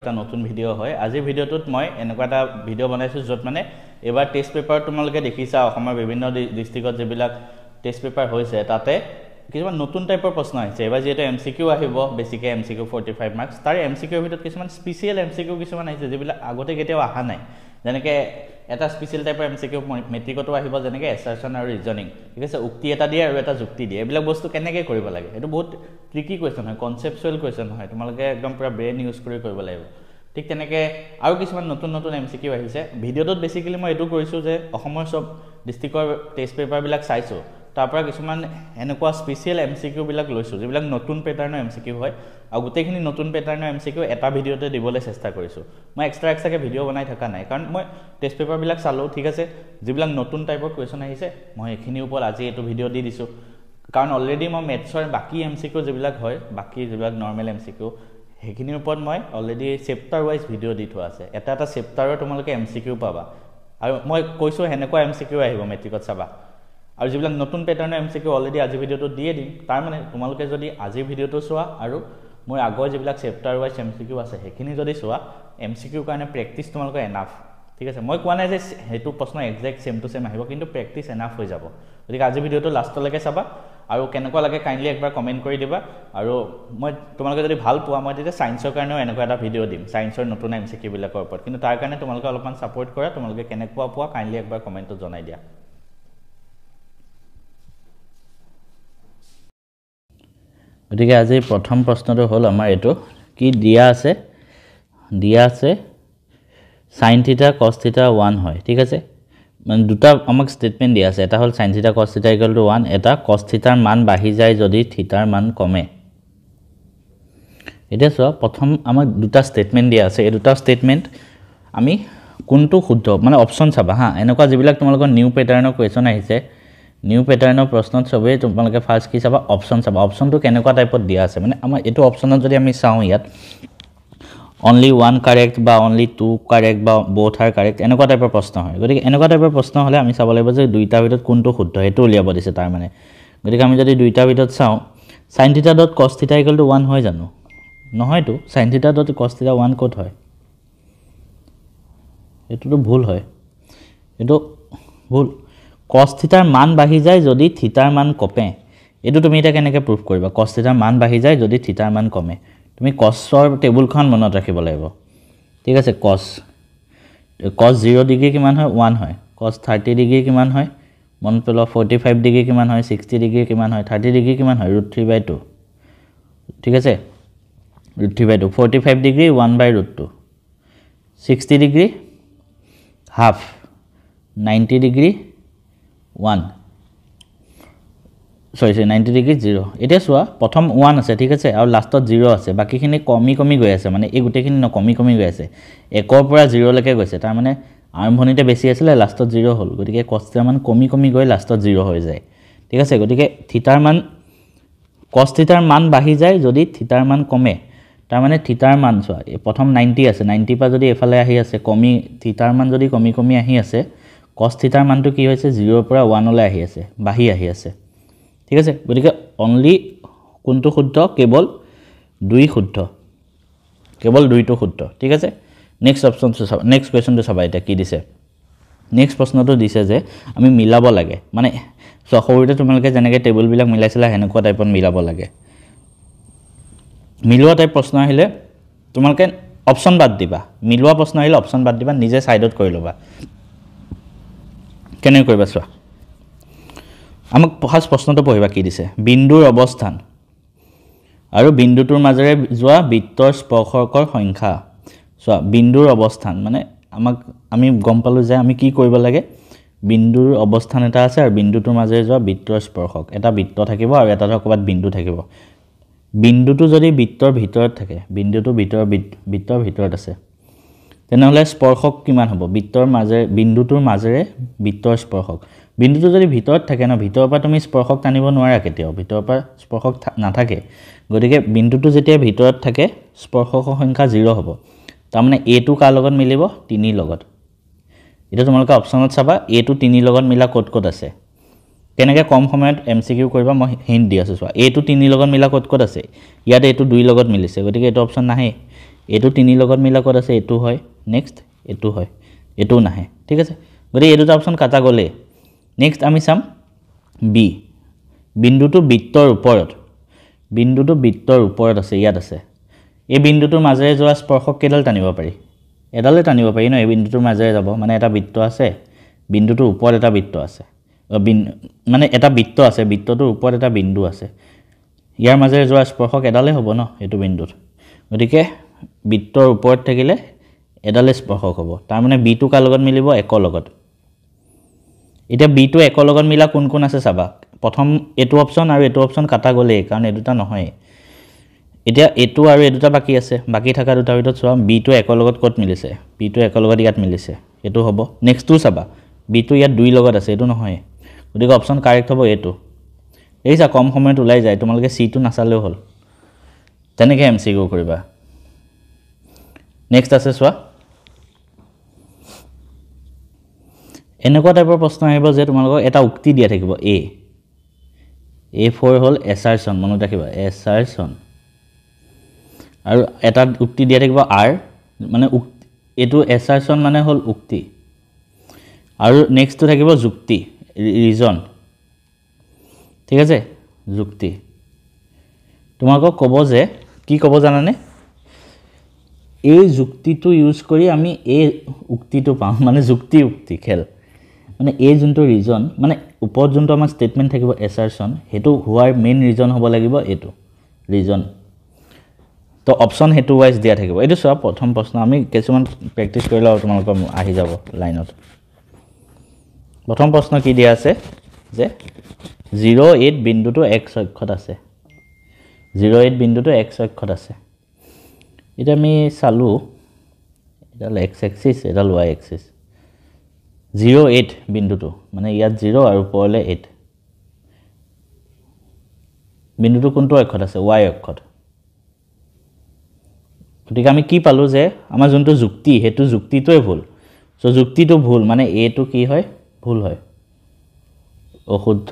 এটা নতুন ভিডিও হয় আজি ভিডিওটোত মই এনেকুৱা এটা ভিডিও বনাইছো যত মানে এবাৰ টেস্ট পেপাৰ তোমালোকে দেখিছা অসমৰ বিভিন্ন ডিস্ট্ৰিক্টত যেবিলাক টেস্ট পেপাৰ হৈছে তাতে কিছুমান নতুন টাইপৰ প্ৰশ্ন আহিছে এবাৰ যেটা এমসিকিউ আহিব বেসিকে এমসিকিউ 45 মাৰ্কস তাৰ এমসিকিউ ভিতৰত কিছুমান স্পেশাল এমসিকিউ কিছুমান আহিছে যেবিলাক আগতে কেতিয়াও আহা নাই যেনেকে এটা স্পেশাল টাইপৰ এমসিকিউ মেট্ৰিকটো আহিব যেনেকে এছাৰশন আৰু ৰিজনিং ঠিক আছে উক্তি এটা দিয়ে আৰু এটা যুক্তি দিয়ে এবিলাক বস্তু কেনেকৈ কৰিব লাগে এটো বহুত ট্ৰিকি কোৱেশ্চন হয় কনসেপচুৱেল কোৱেশ্চন হয় তোমালোকে একদম পুৰা ব্ৰেইন ইউজ কৰি কৰিব লাগিব ঠিক তেনেকে আৰু কিছুমান নতুন নতুন এমসিকিউ আহিছে ভিডিওটোত বেসিক্যালি মই এটো কৰিছো যে অসমৰ সব ডিস্ট্ৰিক্টৰ টেস্ট পেপাৰ বিলাক চাইছো তাৰ পৰা কিছুমান এনেকুৱা স্পেশাল এমসিকিউ বিলাক লৈছো যেবিলাক নতুন প্যাটাৰ্নৰ এমসিকিউ হয় আৰু গোটেইখিনি নতুন প্যাটাৰ্নৰ এমসিকিউ এটা ভিডিওতে দিবলৈ চেষ্টা কৰিছো মই এক্সট্ৰাকে ভিডিও বনাই থকা নাই কাৰণ মই টেস্ট পেপাৰ বিলাক চালো ঠিক আছে যেবিলাক নতুন টাইপৰ কোৱেশ্চন আহিছে মই এখিনি ওপৰত আজি এটো ভিডিও দি দিছো কাৰণ অলৰেডি মই মেথছৰ বাকি এমসিকিউ যেবিলাক হয় বাকি যেবিলাক নৰমাল এমসিকিউ হেখিনিৰ ওপৰত মই অলৰেডি চেপ্টাৰ ওয়াইজ ভিডিও দি থোৱা আছে এটা এটা চেপ্টাৰৰ তোমালোকে এমসিকিউ পাবা আৰু মই কৈছো হেনেকুৱা এমসিকিউ আহিব মেট্ৰিকত চাবা আৰু যেবিলাক নতুন প্যাটাৰ্নৰ এমসিকিউ অলৰেডি আজি ভিডিওটো দিয়ে দিম তাৰ মানে তোমালোকে যদি আজি ভিডিওটো চোৱা আৰু মই আগৰ যেবিলাক চেপ্টাৰ ওয়াইজ এমসিকিউ আছে হেখিনি যদি চোৱা এমসিকিউ কাৰণে প্ৰেক্টিস তোমালোকৰ এনাফ ঠিক আছে মই কোৱা নাই যে হেতু প্ৰশ্ন এক্সাক্ট সেম টু সেম আহিব কিন্তু প্ৰেক্টিস এনাফ হৈ যাব গতিকে আজি ভিডিওটো লাষ্টলৈকে চাবা আৰু কেনেকুৱা লাগে কাইন্ডলি একবাৰ কমেন্ট কৰি দিবা আৰু মই তোমালোকে যদি ভাল পোৱা মই তেতিয়া সায়েন্সৰ কাৰণেও এনেকুৱা এটা ভিডিও দিম সায়েন্সৰ নতুন এমসিকিউ বিলাকৰ ওপৰত কিন্তু তাৰ কাৰণে তোমালোকে অলপমান সাপোৰ্ট কৰা তোমালোকে কেনেকুৱা পোৱা কাইন্ডলি একবাৰ কমেন্টত জনাই দিয়া গতিকে আজি প্ৰথম প্ৰশ্নটো হল আমাৰ এটো কি দিয়া আছে sin θ cos θ 1 হয় ঠিক আছে মানে দুটা আমাক স্টেটমেন্ট দিয়া আছে এটা হল sin θ cos θ 1 এটা cos θ ৰ মান বাঢ়ি যায় যদি θ ৰ মান কমে এটা সব প্ৰথম আমাক দুটা স্টেটমেন্ট দিয়া আছে এই দুটা স্টেটমেন্ট আমি কোনটো শুদ্ধ মানে অপচন চাবা হা এনেকুৱা যেবিলাক তোমালোকৰ নিউ প্যাটাৰ্নৰ কোৱেশ্চন আহিছে নিউ প্যাটাৰ্নৰ প্ৰশ্নত সবে তোমালোকে ফাৰ্স্ট কি চাবা অপচনটো কেনেকুৱা টাইপত দিয়া আছে মানে আমাৰ এটো অপচনত যদি আমি চাও ইয়াত only one correct বা only two correct বা both are correct এনেকুৱা টাইপৰ প্ৰশ্ন হয় গতিকে এনেকুৱা টাইপৰ প্ৰশ্ন হলে আমি চাব লাগিব যে দুইটা ভিতৰত কোনটো শুদ্ধ এটো উলিয়াব দিছে তাৰ মানে গতিকে আমি যদি দুইটা ভিতৰত চাও sin θ cos θ 1 হয় জানো নহয় তো sin θ cos θ 1 কত হয় এটো ভুল হয় এটো ভুল cos θ ৰ মান বাঢ়ি যায় যদি θ ৰ মান কমে এটো তুমি এটা কেনেকৈ প্ৰুফ কৰিবা cos θ ৰ মান বাঢ়ি যায় যদি θ ৰ মান কমে তুমি cosৰ টেবুলখন মনত ৰাখিব লাগিব ঠিক আছে cos 0 ডিগ্ৰী কিমান হয় 1 হয় cos 30 ডিগ্ৰী কিমান হয় মন পেলো 45 ডিগ্ৰী কিমান হয় 60 ডিগ্ৰী কিমান হয় 30 ডিগ্ৰী কিমান হয় √3/2 ঠিক আছে √3/2 45 degree 1/√2 60 degree half 90 degree 1 sorry 90 degree 0 এটা সোয়া প্ৰথম 1 আছে ঠিক আছে আৰু লাষ্টত 0 আছে বাকিখিনি কমি গৈ আছে মানে এই গুটেখিনি ন কমি গৈ আছে 1 ৰ পৰা 0 লৈকে গৈছে তাৰ মানে আৰম্ভণিতে বেছি আছিল লাষ্টত 0 হল গতিকে cos θ মান কমি গৈ লাষ্টত 0 হৈ যায় ঠিক আছে গতিকে θ ৰ মান cos θ ৰ মান বাঢ়ি যায় যদি θ ৰ মান কমে তাৰ মানে θ ৰ মান সোয়া প্ৰথম 90 আছে 90 পা যদি এফালে আহি আছে θ ৰ মান যদি কমি আহি আছে cos θ ৰ মানটো কি হৈছে 0 ৰ পৰা 1 লৈ আহি আছে বাঢ়ি আহি আছে ঠিক আছে গতিকে অনলি কোনটো শুদ্ধ কেৱল দুই শুদ্ধ কেৱল দুইটো শুদ্ধ ঠিক আছে নেক্সট অপচন নেক্সট কোৱেশ্চনটো চাবা এটা কি দিছে নেক্সট প্ৰশ্নটো দিছে যে আমি মিলাব লাগে মানে সহজতে তোমালোকে যেনেকৈ টেবুল বিলাক মিলাইছিলা হেনেকুৱা টাইপত মিলাব লাগে মিলোৱা টাইপ প্ৰশ্ন আহিলে তোমালোকে অপচন বাদ দিবা মিলোৱা প্ৰশ্ন আহিলে অপচন বাদ দিবা নিজে সাইডত কৰি লবা কেনে কৰিবা চোৱা আমাক ফাৰ্স্ট প্ৰশ্নটো পঢ়িবা কি দিছে বিন্দুৰ অৱস্থান আৰু বিন্দুটোৰ মাজেৰে যোৱা বৃত্তৰ স্পৰ্শকৰ সংখ্যা চোৱা বিন্দুৰ অৱস্থান মানে আমাক আমি গম পালো যে আমি কি কৰিব লাগে বিন্দুৰ অৱস্থান এটা আছে আৰু বিন্দুটোৰ মাজেৰে যোৱা বৃত্তৰ স্পৰ্শক এটা বৃত্ত থাকিব আৰু এটা ধৰকবাত বিন্দু থাকিব বিন্দুটো যদি বৃত্তৰ ভিতৰত থাকে বিন্দুটো বৃত্তৰ ভিতৰত আছে তেনেহলে স্পৰ্শক কিমান হ'ব বিন্দুটোৰ মাজেৰে বৃত্তৰ স্পৰ্শক বিন্দুটো যদি ভিতৰত থাকে না ভিতৰৰ পৰা তুমি স্পৰ্শক টানিব নোৱাৰা কেতিয়াও ভিতৰৰ পৰা স্পৰ্শক নাথাকে গতিকে বিন্দুটো যেতিয়া ভিতৰত থাকে স্পৰ্শকৰ সংখ্যা 0 হ'ব তাৰ মানে a টো কাৰ লগত মিলিব 3 লগত এটা তোমালোকে অপচনত চাবা a টো 3 লগত মিলা কত আছে কেনেকৈ কম সময়ত এমসিকিউ কৰিবা মই হিন্ট দি আছো চোৱা a টো 3 লগত মিলা কত আছে ইয়াতে এটো 2 লগত মিলিছে গতিকে এটো অপচন নাহে এইটো 3 লগত মিলা ক'ত আছে এইটো হয় নেক্সট এইটো হয় এইটো নাহে ঠিক আছে গতি এই দুটা অপচন কাটা গলে নেক্সট আমি চাম বি বিন্দুটো বৃত্তৰ ওপৰত আছে ইয়াত আছে এই বিন্দুটোৰ মাজেৰে যোৱা স্পৰ্শক কেডাল টানিব পাৰি এডালে টানিব পাৰি ন এই বিন্দুটোৰ মাজেৰে যাব মানে এটা বৃত্ত আছে বিন্দুটোৰ ওপৰত এটা বৃত্ত আছে মানে এটা বৃত্ত আছে বৃত্তটোৰ ওপৰত এটা বিন্দু আছে ইয়াৰ মাজেৰে যোৱা স্পৰ্শক এডালে হ'ব ন এইটো বিন্দুত গতিকে বৃত্তৰ ওপৰত থাকিলে এডালে স্পৰ্শক হ'ব তাৰ মানে বি টো কাৰ লগত মিলিব একৰ লগত এটা বি টো একৰ লগত মিলা কোন কোন আছে চাবা প্ৰথম এটো অপচন আৰু এটো অপচন কাটা গলে কাৰণ এই দুটা নহয় এতিয়া এটো আৰু এই দুটা বাকি আছে বাকি থকা দুটা ভিতৰত চোৱা বি টো একৰ লগত ক'ত মিলিছে বি টো একৰ লগত ইয়াত মিলিছে এটো হ'ব নেক্সট টু চাবা বি টো ইয়াত 2 লগত আছে এটো নহয় গতিকে অপচন কাৰেক্ট হ'ব এটো এইছা কম সময়ত ওলাই যায় তোমালোকে সি টো নাচালেও হ'ল তেনেকে এমসিকিউ কৰিবা নেক্সট আছে চোৱা এনেকুৱা টাইপৰ প্ৰশ্ন আহিব যে তোমালোকক এটা উক্তি দিয়া থাকিব A4 হল এছাৰচন মনত ৰাখিবা এছাৰচন আৰু এটা উক্তি দিয়া থাকিব R মানে এটো এছাৰচন মানে হল উক্তি আৰু নেক্সট তো থাকিব যুক্তি ৰিজন ঠিক আছে যুক্তি তোমালোকক ক'ব যে কি ক'ব জানানে এই যুক্তিটো ইউজ কৰি আমি এই উক্তিটো পাম মানে যুক্তি উক্তি খেল মানে এই যোনটো ৰিজন মানে ওপৰত যোনটো আমাৰ স্টেটমেন্ট থাকিব এছাৰচন হেতু হোৱাৰ মেইন ৰিজন হ'ব লাগিব এটো ৰিজন তো অপচন হেতু ওয়াইজ দিয়া থাকিব এটো সব প্ৰথম প্ৰশ্ন আমি কিছুমান প্ৰেক্টিস কৰিলা আৰু তোমালোকৰ আহি যাব লাইনত প্ৰথম প্ৰশ্ন কি দিয়া আছে যে 08 বিন্দুটো x অক্ষত আছে 08 বিন্দুটো x অক্ষত আছে এটা আমি চালু এটা x axis এটা y axis 08 বিন্দুটো মানে ইয়াত 0 আৰু পৰলে 8 বিন্দুটো কোনটো অক্ষত আছে y অক্ষত গতিকে আমি কি পালো যে আমাৰ যোনটো যুক্তি হেতু যুক্তিটোই ভুল সো যুক্তিটো ভুল মানে a টো কি হয় ভুল হয় অশুদ্ধ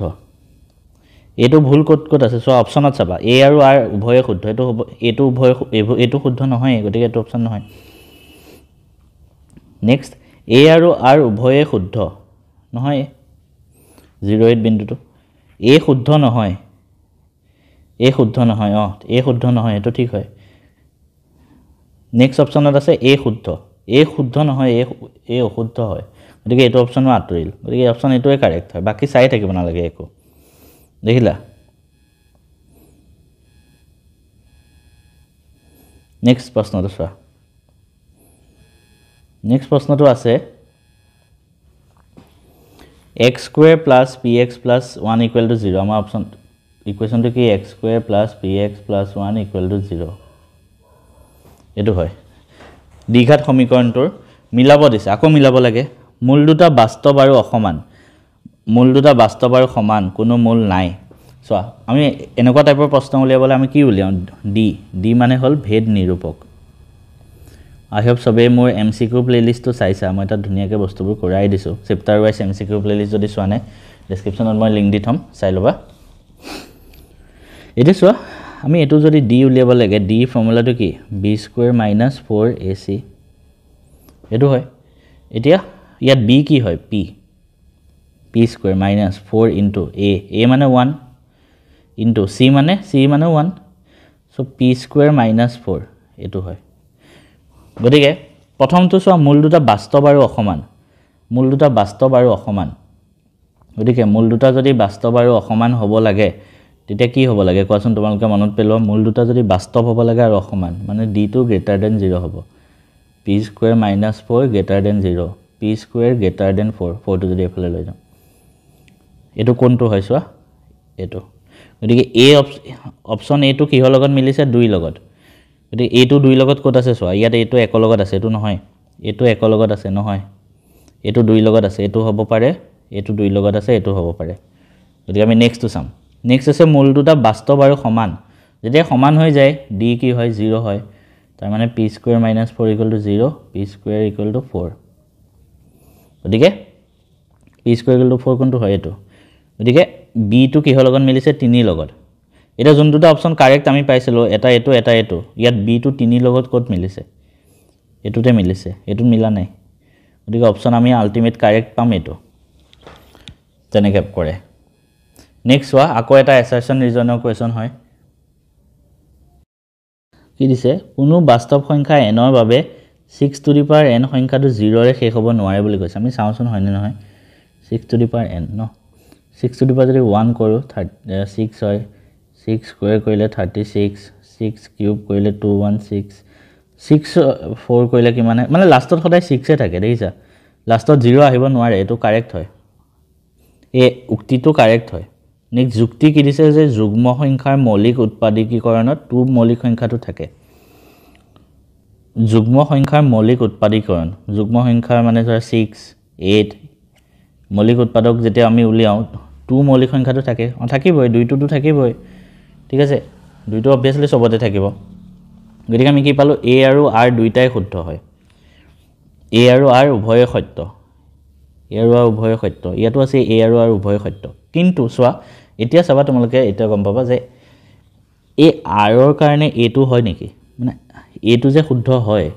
এটো ভুল কত আছে সো অপচনত চাবা a আৰু r উভয়ে শুদ্ধ এটো হ'ব এটো উভয় এটো শুদ্ধ নহয় গতিকে এটো অপচন নহয় নেক্সট a আৰু r উভয়ে শুদ্ধ নহয় 08 বিন্দুটো a শুদ্ধ নহয় a শুদ্ধ নহয় a শুদ্ধ নহয় এটো ঠিক হয় নেক্সট অপচনত আছে a শুদ্ধ নহয় a অশুদ্ধ হয় গতিকে এটো অপচন আতৰিল গতিকে অপচন এটোই কাৰেক্ট হয় বাকি চাই থাকিব না লাগে একো দেখিলা নেক্সট প্ৰশ্নটো চোৱা নেক্সট প্ৰশ্নটো আছে x square plus px plus 1 equal to 0 আমাৰ অপচন ইকুৱেশনটো কি x square plus px plus 1 equal to 0 এটো হয় দ্বিঘাত সমীকৰণটোৰ মিলাব দিছে আকৌ মিলাব লাগে মূল দুটা বাস্তৱ আৰু অসমান মূল দুটা বাস্তৱ আৰু সমান কোনো মূল নাই সো আমি এনেকুৱা টাইপৰ প্ৰশ্ন উলিয়াবলে আমি কি উলিয়াও ডি মানে হল ভেদ নিৰূপক I hope সবে মোৰ MCQ প্লেলিষ্টটো চাইছা মই এটা ধুনিয়াকে বস্তুবোৰ কৰাই দিছো চেপ্টাৰ ওয়াইজ MCQ প্লেলিষ্ট যদি চোৱা নাই ডেসক্ৰিপচনত মই লিংক দি থম চাই লবা এটো চোৱা আমি এটো যদি d উলিয়াব লাগে d ফৰ্মুলাটো কি b স্কয়াৰ - 4ac এটো হয় এতিয়া ইয়াত b কি হয় p স্কয়াৰ - 4 ইনটু a মানে 1 ইনটু c মানে 1 সো p স্কয়াৰ - 4 এটো হয় গতিকে প্ৰথমটো চোৱা মূল দুটা বাস্তৱ আৰু অসমান গতিকে মূল দুটা যদি বাস্তৱ আৰু অসমান হ'ব লাগে তেতিয়া কি হ'ব লাগে কোৱাচোন তোমালোকে মনত পেলোৱা মূল দুটা যদি বাস্তৱ হ'ব লাগে আৰু অসমান মানে d টো গ্ৰেটাৰ দেন 0 হ'ব p square - 4 greater than 0 p square greater than 4 টো যদি এফালে লৈ যাম এটো কোনটো হয় চোৱা এটো গতিকে a অপচন a টো কিহৰ লগত মিলিছে 2 লগত গতিকে a টো 2 লগত ক'ত আছে চোৱা ইয়াত a টো 1 লগত আছে এটো নহয় এটো 1 লগত আছে নহয় এটো 2 লগত আছে এটো হ'ব পাৰে এটো 2 লগত আছে এটো হ'ব পাৰে গতিকে আমি নেক্সট টো চাম নেক্সট আছে মূল দুটা বাস্তৱ আৰু সমান যেতিয়া সমান হৈ যায় d কি হয় 0 হয় তাৰ মানে p স্কয়াৰ - 4 0 p স্কয়াৰ 4 গতিকে p স্কয়াৰ 4 কোনটো হয় এটো গতিকে b টো কিহৰ লগত মিলিছে 3 লগত এটা যোন দুটা অপচন কাৰেক্ট আমি পাইছিলো এটা এটো ইয়াত বি টো 3 লগত ক'ত মিলিছে এটোতে মিলিছে এটোত মিলা নাই গতিকে অপচন আমি আলটিমেট কাৰেক্ট পাম এটো তেনেকে কৰে নেক্সট ওয়া আকৌ এটা অ্যাসাৰশন ৰিজনৰ কোৱেশ্চন হয় কি দিছে কোনো বাস্তৱ সংখ্যা n ৰ বাবে 6 টু দি পাৱাৰ n সংখ্যাটো 0 ৰে শেষ হ'ব নোৱাৰে বুলি কৈছে আমি চাওঁচোন হয়নে নহয় 6 টু দি পাৱাৰ n ন 6 টু দি পাৱাৰ যদি 1 কৰো 6 হয় 6 স্কয়াৰ কৰিলে 36 6 কিউব কৰিলে 216 6 4 কৰিলে কি মানে লাষ্টত সদায় 6 এ থাকে দেখিছা লাষ্টত 0 আহিব নোৱাৰে এটো কাৰেক্ট হয় এ উক্তিটো কাৰেক্ট হয় নেক্সট যুক্তি কি দিছে যে যুগ্ম সংখ্যাৰ মৌলিক উৎপাদকীকৰণত 2 মৌলিক সংখ্যাটো থাকে যুগ্ম সংখ্যাৰ মৌলিক উৎপাদকীকৰণ যুগ্ম সংখ্যাৰ মানে ধৰা 6 8 মৌলিক উৎপাদক যেতিয়া আমি উলিয়াও 2 মৌলিক সংখ্যাটো থাকে থাকিবই দুইটোটো থাকিবই ঠিক আছে দুইটো অবভিয়াসলি সবতে থাকিব গতিকে আমি কি পালো a আৰু r দুইটাই শুদ্ধ হয় a আৰু r উভয় সত্য a আৰু r উভয় সত্য ইয়াতো আছে a আৰু r উভয় সত্য কিন্তু সোৱা এতিয়া চাবা তোমালোকে এটা গম পাবা যে a r ৰ কাৰণে a টো হয় নেকি মানে a টো যে শুদ্ধ হয়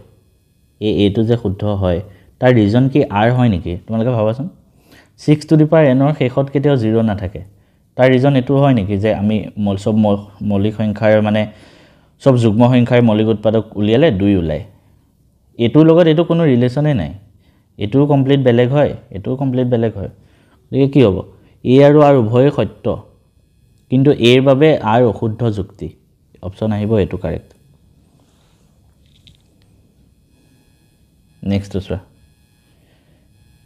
a টো যে শুদ্ধ হয় তাৰ ৰিজন কি r হয় নেকি তোমালোকে ভাবাচোন 6 টু দি পাৱাৰ n ৰ শেষত কেতিয়াও 0 না থাকে তাৰ ৰিজন এটো হয় নেকি যে আমি সব মৌলিক সংখ্যাৰ মানে সব যুগ্ম সংখ্যাৰ মৌলিক উৎপাদক উলিয়ালে 2 ওলাই এটোৰ লগত এটো কোনো ৰিলেচনে নাই এটো কমপ্লিট বেলেগ হয় এটো কমপ্লিট বেলেগ হয় এই কি হ'ব a আৰু r উভয় সত্য কিন্তু a ৰ বাবে r অশুদ্ধ যুক্তি অপচন আহিব এটো কাৰেক্ট নেক্সট চোৱা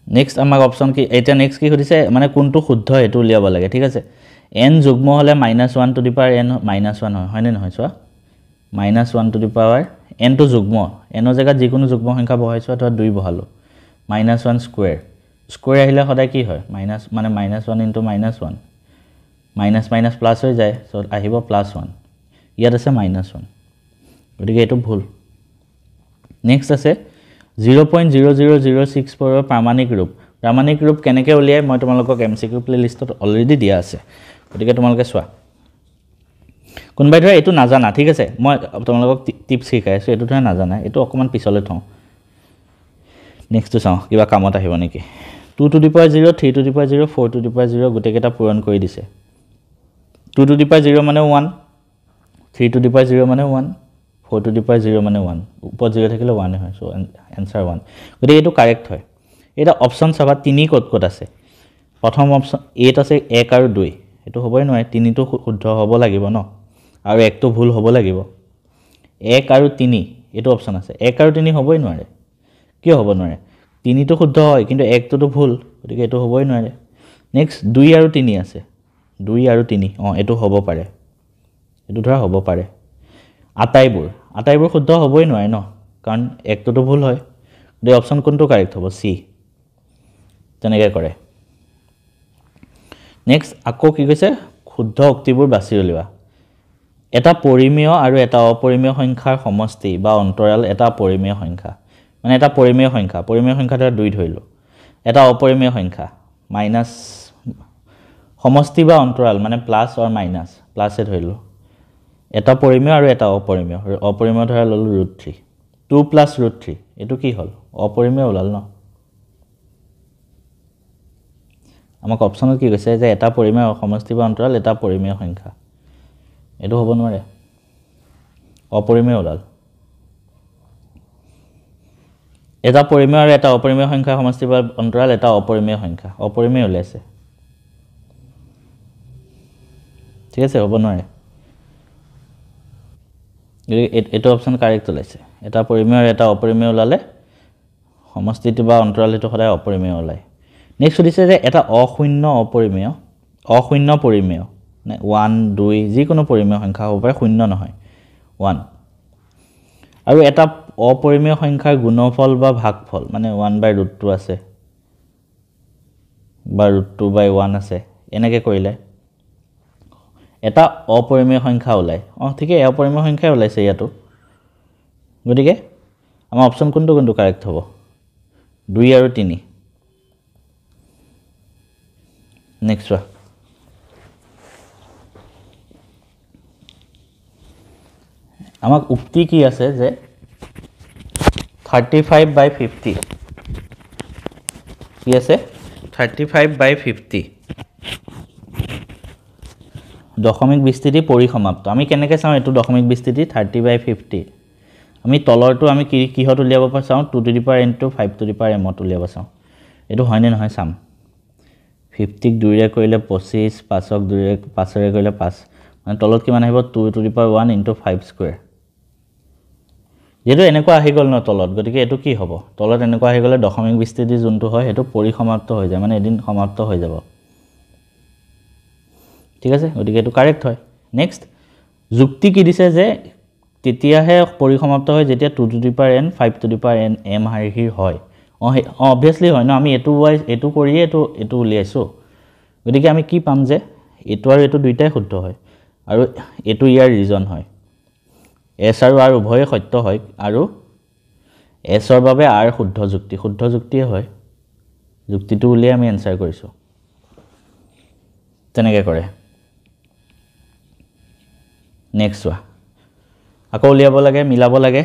নেক্সট আমাৰ অপচন কি এটা নেক্সট কি হদিছে মানে কোনটো শুদ্ধ এটো উলিয়াব লাগে ঠিক আছে n যুগ্ম হলে -1 টু দি পাৱাৰ n -1 হয় নে নহয় চোৱা -1 টু দি পাৱাৰ n টো যুগ্ম n ৰ জায়গাত যিকোনো যুগ্ম সংখ্যা বহাইছো অথবা 2 বহালো -1 স্কয়াৰ স্কয়াৰ আহিলে সদায় কি হয় মাইনাস মানে -1 ইনটু -1 মাইনাস মাইনাস প্লাস হৈ যায় সো আহিব +1 ইয়াত আছে -1 গতিকে এটো ভুল নেক্সট আছে 0.00064 ৰ প্ৰামাণিক ৰূপ কেনেকৈ উলিয়াই মই তোমালোকক এমসিকিউ প্লেলিষ্টত অলৰেডি দিয়া আছে গতিকে তোমালোকে চোৱা কোনবাই ধৰা এটো নাজানা ঠিক আছে মই তোমালোকক টিপস শিকাইছো এটো ধৰা নাজানা এটো অকমান পিছলে থওঁ নেক্সট চাও কিবা কামত আহিব নেকি 2 two the power 0 3 two the power 0 4 two the power 0 গুটেকেটা পূৰণ কৰি দিছে 2 টু দি পাৱাৰ 0 মানে 1 3 টু দি পাৱাৰ 0 মানে 1 4 টু দি পাৱাৰ 0 মানে 1 উপৰ 0 থাকিলে 1 হয় সো आंसर 1 গতিকে এটো কাৰেক্ট হয় এটা অপচন চাবা 3 কত আছে প্ৰথম অপচন 8 আছে 1 আৰু 2 এটো হ'বই নহয় 3 টো শুদ্ধ হ'ব লাগিব ন আৰু 1 টো ভুল হ'ব লাগিব 1 আৰু 3 এটো অপচন আছে 1 আৰু 3 হ'বই নোৱাৰে কিয় হ'ব নোৱাৰে 3 টো শুদ্ধ হয় কিন্তু 1 টো ভুল গতিকে এটো হ'বই নোৱাৰে নেক্সট 2 আৰু 3 আছে 2 আৰু 3 এটো হ'ব পাৰে এটো ধৰা হ'ব পাৰে আটাইবোৰ শুদ্ধ হ'বই নোৱাৰে ন কাৰণ 1 টো ভুল হয় দে অপচন কোনটো কাৰেক্ট হ'ব সি তেনেকৈ কৰে নেক্সট আকৌ কি কৈছে শুদ্ধ উক্তিবোৰ বাছি উলিওৱা এটা পৰিমেয় আৰু এটা অপৰিমেয় সংখ্যাৰ সমষ্টি বা অন্তৰাল এটা পৰিমেয় সংখ্যা মানে এটা পৰিমেয় সংখ্যাটা 2 ধৰিলো এটা অপৰিমেয় সংখ্যা মাইনাস সমষ্টি বা অন্তৰাল মানে প্লাস অৰ মাইনাস প্লাসে ধৰিলো এটা পৰিমেয় আৰু এটা অপৰিমেয় ধৰা ললো √3 2 + √3 এটো কি হল অপৰিমেয় ওলাল ন আমাক অপচনত কি কৈছে যে এটা পৰিমেয় সমষ্টি বা অন্তৰাল এটা পৰিমেয় সংখ্যা এটো হ'ব নোৱাৰে অপৰিমেয় ওলাল এটা পৰিমেয় আৰু এটা অপৰিমেয় সংখ্যা সমষ্টি বা অন্তৰাল এটা অপৰিমেয় সংখ্যা অপৰিমেয় ওলাইছে ঠিক আছে হ'ব নোৱাৰে এটো অপচন কাৰেক্ট ওলাইছে এটা পৰিমেয় আৰু এটা অপৰিমেয় ওলালে সমষ্টিটো বা অন্তৰালটো সদায় অপৰিমেয় ওলায় নেক্সট দিছে যে এটা অশূন্য পৰিমেয় মানে 1 2 যিকোনো পৰিমেয় সংখ্যা হ'ব পাৰে শূন্য নহয় 1 আৰু এটা অপৰিমেয় সংখ্যাৰ গুণফল বা ভাগফল মানে 1/√2 আছে বা √2/1 আছে এনেকৈ কৰিলে এটা অপৰিমেয় সংখ্যা ওলায় ঠিকে অপৰিমেয় সংখ্যা ওলাইছে ইয়াতো গতিকে আমাৰ অপচন কোনটো কাৰেক্ট হ'ব 2 আৰু 3 নেক্সট আমাক উক্তি কি আছে যে 35/50 কি আছে 35/50 দশমিক বিস্তৃতি পৰিসমাপ্ত আমি কেনেকৈ চাওঁ এইটো দশমিক বিস্তৃতি 30/50 আমি তলৰটো আমি কিহত উলিয়াব পাৰোঁ চাওঁ 2 to the power n to 5 to the power m উলিয়াব চাওঁ এইটো হয়নে নহয় চাম 50 ক 2 ৰে কৰিলে 25 5ক 2 ৰে 5 ৰে কৰিলে 5 মানে তলত কিমান আহিব 2 to the power 1 into 5 square যেটো এনেকুৱা আহি গল ন তলত গতিকে এটো কি হ'ব তলত এনেকুৱা আহি গলে দশমিক বিস্তৃতি যোনটো হয় এটো পৰিসমাপ্ত হৈ যায় মানে এদিন সমাপ্ত হৈ যাব ঠিক আছে গতিকে এটো কারেক্ট হয় নেক্সট যুক্তি কি দিছে যে তেতিয়াহে পৰিসমাপ্ত হয় যেতিয়া 2 to the power n 5 to the power n m হাৰিহিৰ হয় obviously হয় ন আমি এটো কৰিয়ে এটো উলিয়াইছো গতিকে আমি কি পাম যে এটো আৰু এটো দুইটাই শুদ্ধ হয় আৰু এটো ইয়াৰ ৰিজন হয় s আৰু r উভয়ে সত্য হয় আৰু s ৰ বাবে r শুদ্ধ যুক্তিয়ে হয় যুক্তিটো উলিয়াই আমি আনসাৰ কৰিছো তেনেকৈ কৰে নেক্সট ওয়া আকৌ উলিয়াব লাগে মিলাব লাগে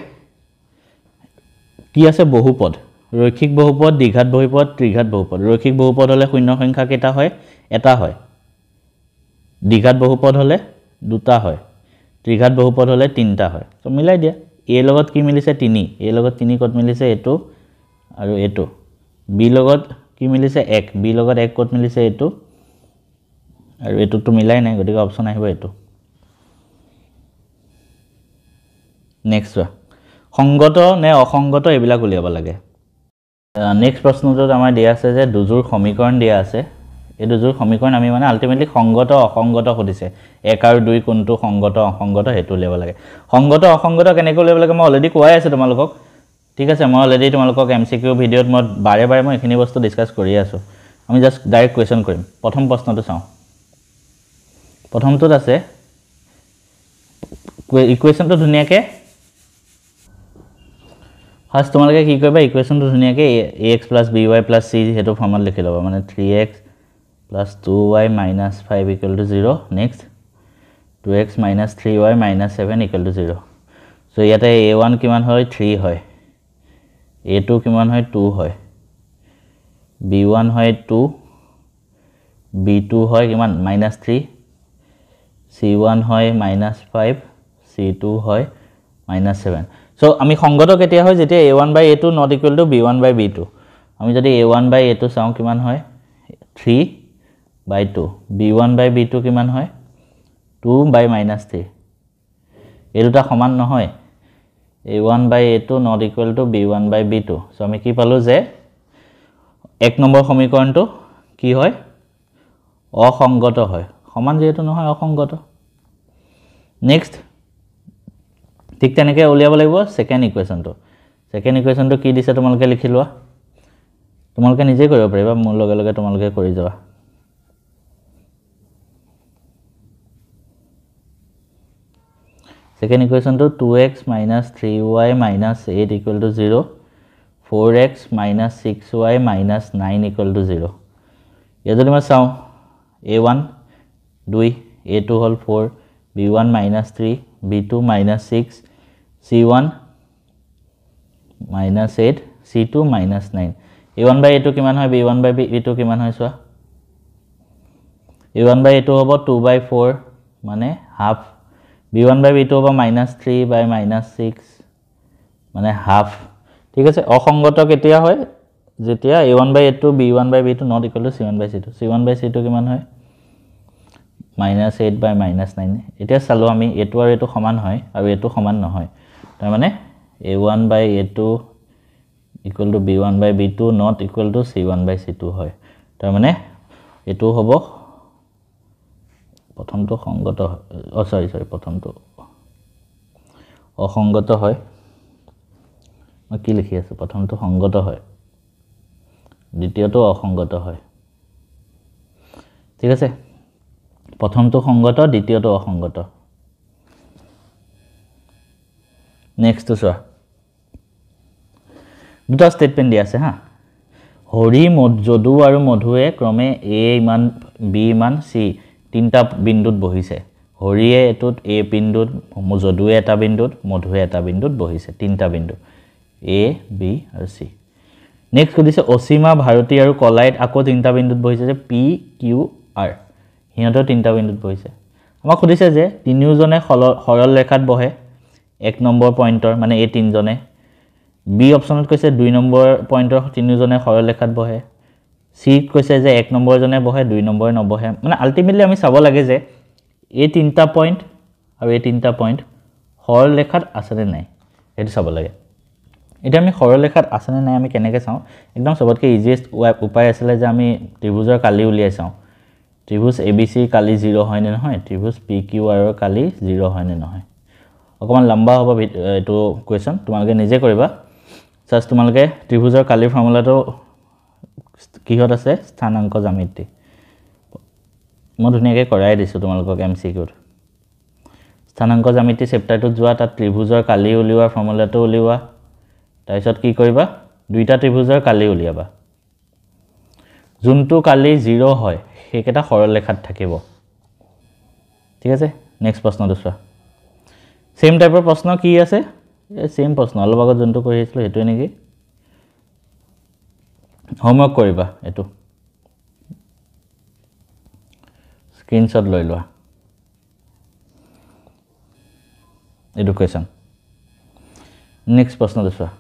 কি আছে বহুপদ ৰৈখিক বহুপদ দ্বিঘাত বহুপদ ত্ৰিঘাত বহুপদ ৰৈখিক বহুপদ হলে শূন্য সংখ্যা কেটা হয় এটা হয় দ্বিঘাত বহুপদ হলে দুটা হয় ত্ৰিঘাত বহুপদ হলে তিনটা হয় তো মিলাই দিয়া a লগত কি মিলিছে 3 a লগত 3 কত মিলিছে এটো আৰু এটো b লগত কি মিলিছে 1 b লগত 1 কত মিলিছে এটো আৰু এটো তো মিলাই নাই গতিকে অপচন আহিব এটো নেক্সট সংগত নে অসংগত এবিলাক উলিয়াব লাগে নেক্সট প্ৰশ্নটোত আমাৰ দিয়া আছে যে দুজোৰ সমীকৰণ দিয়া আছে এই দুজোৰ সমীকৰণ আমি মানে আলটিমেটলি সংগত অসংগত হদিছে 1 আৰু 2 কোনটো সংগত অসংগত হেতু উলিয়াব লাগে সংগত অসংগত কেনেকৈ উলিয়াব লাগে মই অলৰেডি কোৱাই আছে তোমালোকক ঠিক আছে মই অলৰেডি তোমালোকক এমসিকিউ ভিডিওত মই বাৰে বাৰে মই এখিনি বস্তু ডিসকাস কৰি আছো আমি জাস্ট ডাইৰেক্ট কোৱেশ্চন কৰিম প্ৰথম প্ৰশ্নটো চাও প্ৰথমটোত আছে ইকুৱেশনটো ধুনিয়াকে ফাৰ্স্ট তোমালোকে কি কৰিবা ইকুৱেশনটো ধুনিয়াকে ax + by + c হেতু ফৰ্মত লিখি লবা মানে 3x + 2y - 5 = 0 next 2x - 3y - 7 = 0 so ইয়াতে a1 কিমান হয় 3 হয় a2 কিমান হয় 2 হয় b1 হয় 2 b2 হয় কিমান -3 c1 হয় -5 c2 হয় -7 সো আমি সংগত কেতিয়া হয় যেতিয়া a1/a2 not equal to b1/b2 আমি যদি a1/a2 চাও কিমান হয় 3/2 b1/b2 কিমান হয় 2/-3 এই দুটা সমান নহয় a1/a2 not equal to b1/b2 so আমি কি পালো যে এক নম্বৰ সমীকৰণটো কি হয় অসংগত হয় সমান যেহেতু নহয় অসংগত নেক্সট ঠিক তেনেকৈ উলিয়াব লাগিব সেকেন্ড ইকুৱেশনটো কি দিছে তোমালোকে লিখি লোৱা তোমালোকে নিজে কৰিব পাৰিবা মোৰ লগে লগে তোমালোকে কৰি যাবা second ইকুৱেশনটো 2x - 3y - 8 = 0 4x - 6y - 9 = 0 ইয়া যদি মই চাও a1 2 a2 হল 4 b1 - 3 b2 - 6 c1 - 8 c2 - 9 a1/a2 কিমান হয় b1/b2 কিমান হয় চোৱা a1/a2 হ'ব 2/4 মানে হাফ b1/b2 হ'ব -3/-6 মানে হাফ ঠিক আছে অসংগত কেতিয়া হয় যেতিয়া a1/a2 b1/b2 not equal to c1/c2 c1/c2 কিমান হয় -8/-9 এতিয়া চালো আমি এটো আৰু এটো সমান হয় আৰু এটো সমান নহয় তাৰ মানে a1/a2 equal to b1/b2 not equal to c1/c2 হয় তাৰ মানে এটো হ'ব প্ৰথমটো সংগত সৰি প্ৰথমটো অসংগত হয় মই কি লিখি আছো প্ৰথমটো সংগত হয় দ্বিতীয়টো অসংগত হয় ঠিক আছে প্ৰথমটো সংগত দ্বিতীয়টো অসংগত নেক্সট চোৱা দুটা স্টেটমেন্ট দিয়া আছে হা হৰি যদু আৰু মধুৱে ক্ৰমে a মান b মান c তিনটা বিন্দুত বহিছে হৰিয়ে এটোত এ বিন্দুত যদুৱে এটা বিন্দুত মধুৱে এটা বিন্দুত বহিছে তিনটা বিন্দু এ বি আৰু সি নেক্সট কৈছে অসীমা ভাৰতী আৰু কলাইত আকৌ তিনটা বিন্দুত বহিছে যে পি কিউ আৰ হিহঁতৰ তিনটা বিন্দুত বহিছে আমাক কৈছে যে তিনিওজনে সৰল ৰেখাত বহে 1 নম্বৰ পইণ্টৰ মানে এই তিনজনে বি অপচনত কৈছে 2 নম্বৰ পইণ্টৰ তিনিওজনে সৰল ৰেখাত বহে সি কৈছে যে 1 নম্বৰ জনে বহে 2 নম্বৰ নবহে মানে আলটিমেটলি আমি চাব লাগে যে এই তিনটা পইণ্ট আৰু এই তিনটা পইণ্ট সৰল ৰেখাত আছে নে নাই এটো চাব লাগে এটা আমি সৰল ৰেখাত আছে নে নাই আমি কেনেকৈ চাওঁ একদম সবতকৈ ইজিয়েষ্ট উপায় আছিল যে আমি ত্ৰিভুজৰ কালি উলিয়াই চাওঁ ত্ৰিভুজ এবিসি কালি 0 হয় নে নহয় ত্ৰিভুজ পিকিউআৰ ৰ কালি 0 হয় নে নহয় অকমান লম্বা হ'ব এটো কোৱেশ্চন তোমালোকে নিজে কৰিবা জাস্ট তোমালোকে ত্ৰিভুজৰ কালিৰ ফৰ্মুলাটো কিহত আছে স্থানাংক জ্যামিতি মই ধুনীয়াকৈ কৰাই দিছো তোমালোকক এমসিকিউত স্থানাংক জ্যামিতি চেপ্টাৰটোত যোৱা তাত ত্ৰিভুজৰ কালি উলিওৱাৰ ফৰ্মুলাটো উলিওৱা তাৰপিছত কি কৰিবা দুইটা ত্ৰিভুজৰ কালি উলিয়াবা যোনটো কালি 0 হয় সেইকেটা সৰল ৰেখাত থাকিব ঠিক আছে নেক্সট প্ৰশ্নটো চোৱা সেম টাইপৰ প্ৰশ্ন কি আছে সেম প্ৰশ্ন অলপ আগত যোনটো কৰি আছিল হেতু নেকি হোমৱৰ্ক কৰিবা এটো স্ক্ৰিনশ্বট লৈ লোৱা এডুকেশ্যন নেক্সট প্ৰশ্নটো চোৱা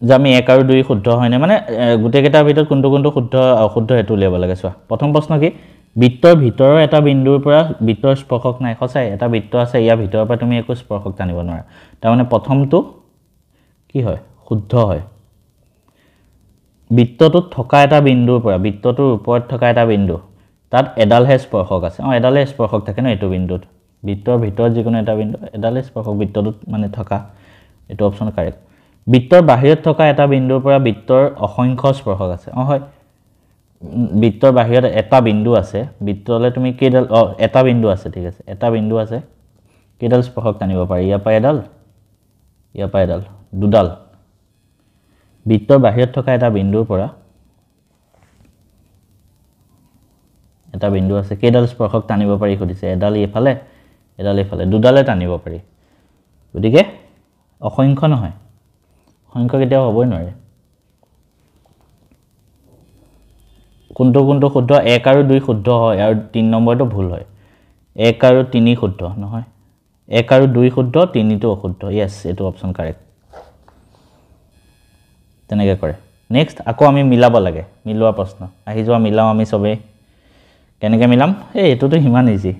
যে আমি 1 আৰু 2 শুদ্ধ হয়নে মানে গুটেকেটাৰ ভিতৰত কোনটো শুদ্ধ অশুদ্ধ হেতু উলিয়াব লাগে চোৱা প্ৰথম প্ৰশ্ন কি বৃত্তৰ ভিতৰৰ এটা বিন্দুৰ পৰা বৃত্তৰ স্পৰ্শক নাই খচাই এটা বৃত্ত আছে ইয়াৰ ভিতৰৰ পৰা তুমি একো স্পৰ্শক টানিব নোৱাৰা তাৰ মানে প্ৰথমটো কি হয় শুদ্ধ হয় বৃত্তটোত থকা এটা বিন্দুৰ পৰা বৃত্তটোৰ ওপৰত থকা এটা বিন্দু তাত এডালহে স্পৰ্শক আছে এডালে স্পৰ্শক থাকে ন এটো বিন্দুত বৃত্তৰ ভিতৰত যিকোনো এটা বিন্দু এডালে স্পৰ্শক বৃত্তটোত মানে থকা এটো অপচন কাৰেক্ট বৃত্তৰ বাহিৰত থকা এটা বিন্দুৰ পৰা বৃত্তৰ অসংখ্য স্পৰ্শক আছে হয় বৃত্তৰ বাহিৰত এটা বিন্দু আছে বৃত্তলে তুমি কেডাল এটা বিন্দু আছে ঠিক আছে এটা বিন্দু আছে কেডাল স্পৰ্শক টানিব পাৰি ইয়া পা এডাল দুডাল বৃত্তৰ বাহিৰত থকা এটা বিন্দুৰ পৰা এটা বিন্দু আছে কেডাল স্পৰ্শক টানিব পাৰি খুদিছে এডাল এফালে দুডালে টানিব পাৰি গতিকে অসংখ্য নহয় সংখ্যা কেতিয়াও হ'বই নোৱাৰে কোনটো শুদ্ধ 1 আৰু 2 শুদ্ধ হয় আৰু 3 নম্বৰটো ভুল হয় 1 আৰু 3 শুদ্ধ নহয় 1 আৰু 2 শুদ্ধ 3 টো অশুদ্ধ यस এটো অপচন কাৰেক্ট তেনেকৈ কৰে নেক্সট আকৌ আমি মিলাব লাগে মিলোৱা প্ৰশ্ন আহি যোৱা মিলাও আমি সবে কেনেকৈ মিলাম এটোটো হিমান easy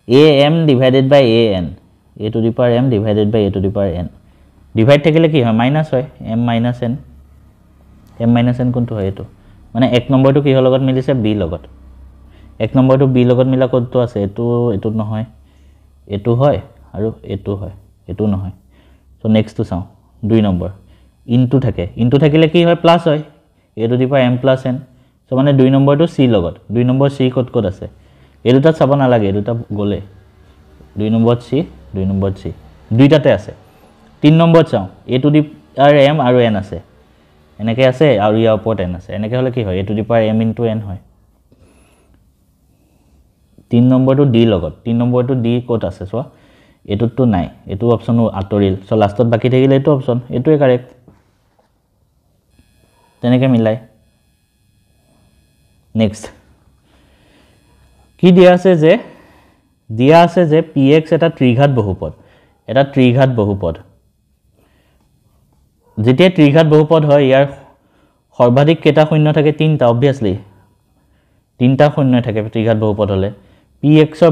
am divided by an a to the power m divided by a to the power n divide থাকিলে কি হয় মাইনাস হয় m minus n কোনটো হয় এটো মানে 1 নম্বৰটো কি হল লগত মিলিছে b লগত 1 নম্বৰটো b লগত মিলা কোনটো আছে এটো নহয় এটো হয় আৰু এটো হয় এটো নহয় সো নেক্সট টু চাও 2 নম্বৰ ইনটু থাকিলে কি হয় প্লাস হয় a to the power m plus n so মানে 2 নম্বৰটো c লগত 2 নম্বৰ c কত আছে এই দুটা চাব না লাগে এই দুটা গলে 2 নম্বৰ c দুইটাতে আছে 3 নম্বৰ চাও a to the power m আৰু n আছে এনেকৈ আছে আৰু ইয়াৰ ওপৰত n আছে এনেকৈ হলে কি হয় a to the power m into n হয় 3 নম্বৰটো d লগত 3 নম্বৰটো d কত আছে সো এটোটো নাই এটো অপচন আতৰিল সো লাষ্টত বাকি থাকিলে এটো অপচন এটোৱে কাৰেক্ট তেনেকৈ মিলাই নেক্সট কি দিয়া আছে যে px এটা ত্ৰিঘাত বহুপদ যেতিয়া ত্ৰিঘাত বহুপদ হয় ইয়াৰ সৰ্বাধিক কেটা শূন্য থাকে 3টা obviously 3টা শূন্য থাকে ত্ৰিঘাত বহুপদ হলে px ৰ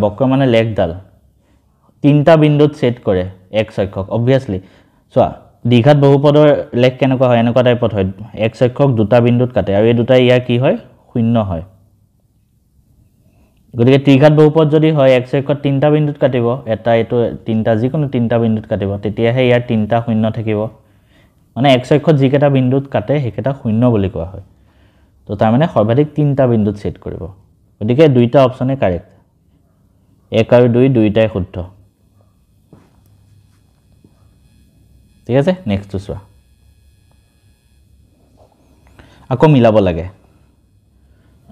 বক্ৰ মানে লেখডাল 3টা বিন্দুত সেট কৰে x অক্ষক obviously সো দ্বিঘাত বহুপদৰ লেখ কেনেকুৱা হয় এনেকুৱা টাইপত হয় x অক্ষক দুটা বিন্দুত কাটে আৰু এই দুটা ইয়াৰ কি হয় শূন্য হয় গতিকে ত্ৰিঘাত বহুপদ যদি হয় x অক্ষত 3টা বিন্দুত কাটিব এটা এটো 3টা যিকোনো 3টা বিন্দুত কাটিব তেতিয়াহে ইয়াৰ 3টা শূন্য থাকিব মানে x অক্ষত যিকেটা বিন্দুত কাটে হেকেটা শূন্য বুলি কোৱা হয় তো তাৰ মানে সৰ্বাধিক 3টা বিন্দুত সেট কৰিব গতিকে দুইটা অপচনে কাৰেক্ট 1 আৰু 2 দুইটাই শুদ্ধ ঠিক আছে নেক্সট চোৱা আকৌ মিলাব লাগে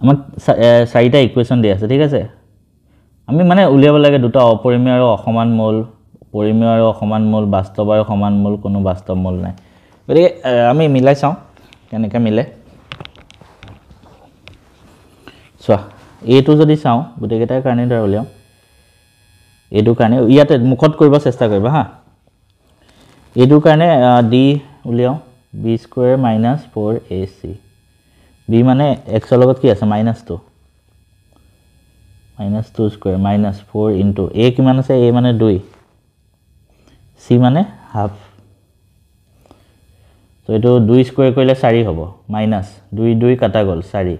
আমাক 4টা ইকুৱেশন দিয়া আছে ঠিক আছে আমি মানে উলিয়াব লাগে দুটা অপৰিমেয় আৰু অসমান মূল পৰিমেয় আৰু অসমান মূল বাস্তৱ আৰু সমান মূল কোনো বাস্তৱ মূল নাই গতিকে আমি মিলাই চাওঁ কেনেকৈ মিলে চোৱা এইটো যদি চাওঁ গোটেইকেইটাৰ কাৰণে ধৰা উলিয়াওঁ এইটো কাৰণে ইয়াতে মুখত কৰিব চেষ্টা কৰিবা হা এইটোৰ কাৰণে ডি উলিয়াওঁ B square minus 4ac B মানে এক্সৰ লগত কি আছে -2 -2 স্কুৱেৰ মাইনাছ 4 ইনটু এ কিমান আছে এ মানে 2 চি মানে হাফ তো এইটো 2 স্কুৱেৰ কৰিলে 4 হ'ব মাইনাছ 2 2 কাটা গ'ল 4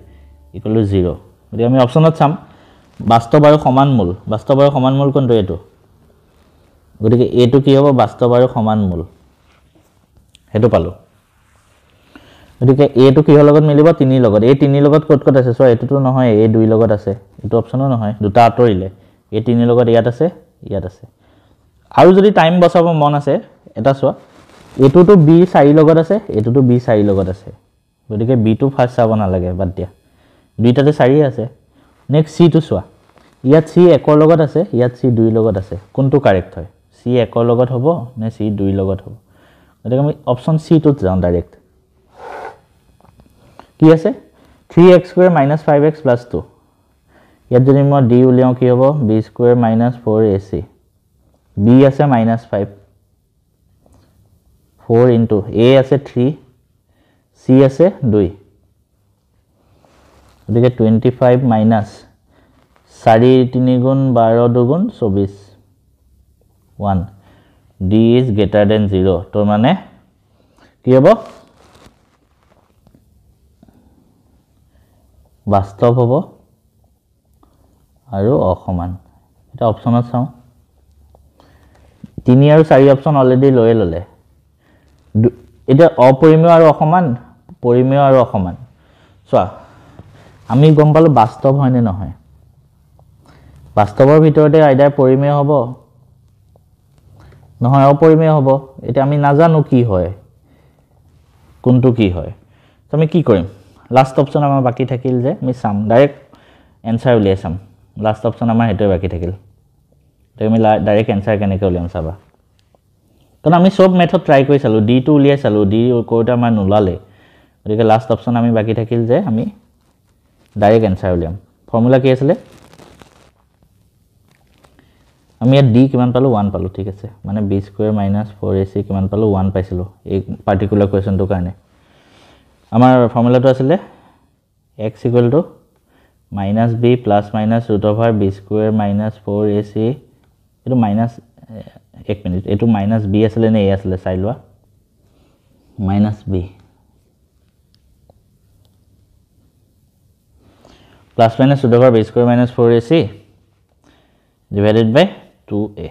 ইকুৱেল টু 0 গতিকে আমি অপশ্যনত চাম বাস্তৱ আৰু সমান মূল কোনটো এইটো গতিকে এইটো কি হ'ব বাস্তৱ আৰু সমান মূল হেতু পালো গতিকে এইটো কিহৰ লগত মিলিব 3 লগত এই 3 লগত ক'ত আছে সো এটোটো নহয় এই 2 লগত আছে এটো অপচনো নহয় দুটা আতৰিলে এই 3 লগত ইয়াত আছে আৰু যদি টাইম বচাব মন আছে এটা চোৱা এটোটো b 4 লগত আছে এটোটো b 4 লগত আছে গতিকে b টো ফাৰ্স্ট চাব নালাগে বাদ দিয়া দুইটাতে 4 আছে নেক্সট c টো চোৱা ইয়াত c 1 লগত আছে ইয়াত c 2 লগত আছে কোনটো কাৰেক্ট হয় c 1 লগত হ'ব নে c 2 লগত হ'ব গতিকে আমি অপচন c টো যাওঁ ডাইৰেক্ট কি আছে 3x স্কয়াৰ - 5x + 2 ইয়াত যদি মই d উলিয়াও কি হ'ব b স্কয়াৰ - 4ac b আছে -5 4 ইনটু a আছে 3 c আছে 2 গতিকে 25 মাইনাস 4 3 গুণ 12 2 গুণ 24 1 d is greater than 0 তো মানে কি হ'ব বাস্তৱ হ'ব আৰু অসমান এটা অপচনত চাও 3 আৰু 4 অপচন অলৰেডি লৈ ললে এটা অপৰিমেয় আৰু অসমান পৰিমেয় আৰু অসমান চোৱা আমি গম পালো বাস্তৱ হয় নে নহয় বাস্তৱৰ ভিতৰতে আইদাৰ পৰিমেয় হ'ব নহয় অপৰিমেয় হ'ব এটা আমি নাজানো কি হয় কোনটো কি হয় তো আমি কি কৰিম লাস্ট অপচন আমাৰ বাকি থাকিল যে আমি সাম ডাইৰেক্ট এনসাৰ উলিয়াই সাম লাস্ট অপচন আমাৰ হেতু বাকি থাকিল তো আমি ডাইৰেক্ট এনসাৰ কেনেকৈ উলিয়াম চাবা কাৰণ আমি সব মেথড ট্ৰাই কৰি চালো ডি টো উলিয়াই চালো ডি কোটা আমাৰ নুলালে গতিকে লাস্ট অপচন আমি বাকি থাকিল যে আমি ডাইৰেক্ট এনসাৰ উলিয়াম ফৰ্মুলা কি আছিল আমি ইয়াত d কিমান পালো 1 পালো ঠিক আছে মানে b স্কয়াৰ - 4ac কিমান পালো 1 পাইছিলো এই পাৰ্টিকুলাৰ কোৱেশ্চনটো কাৰণে আমাৰ ফৰ্মুলাটো আছিল x = -b + √b square - 4ac এটো মাইনাস 1 মিনিট এটো -b আছিল নে a আছিল চাই লোৱা -b plus minus √b square minus 4ac divided by 2a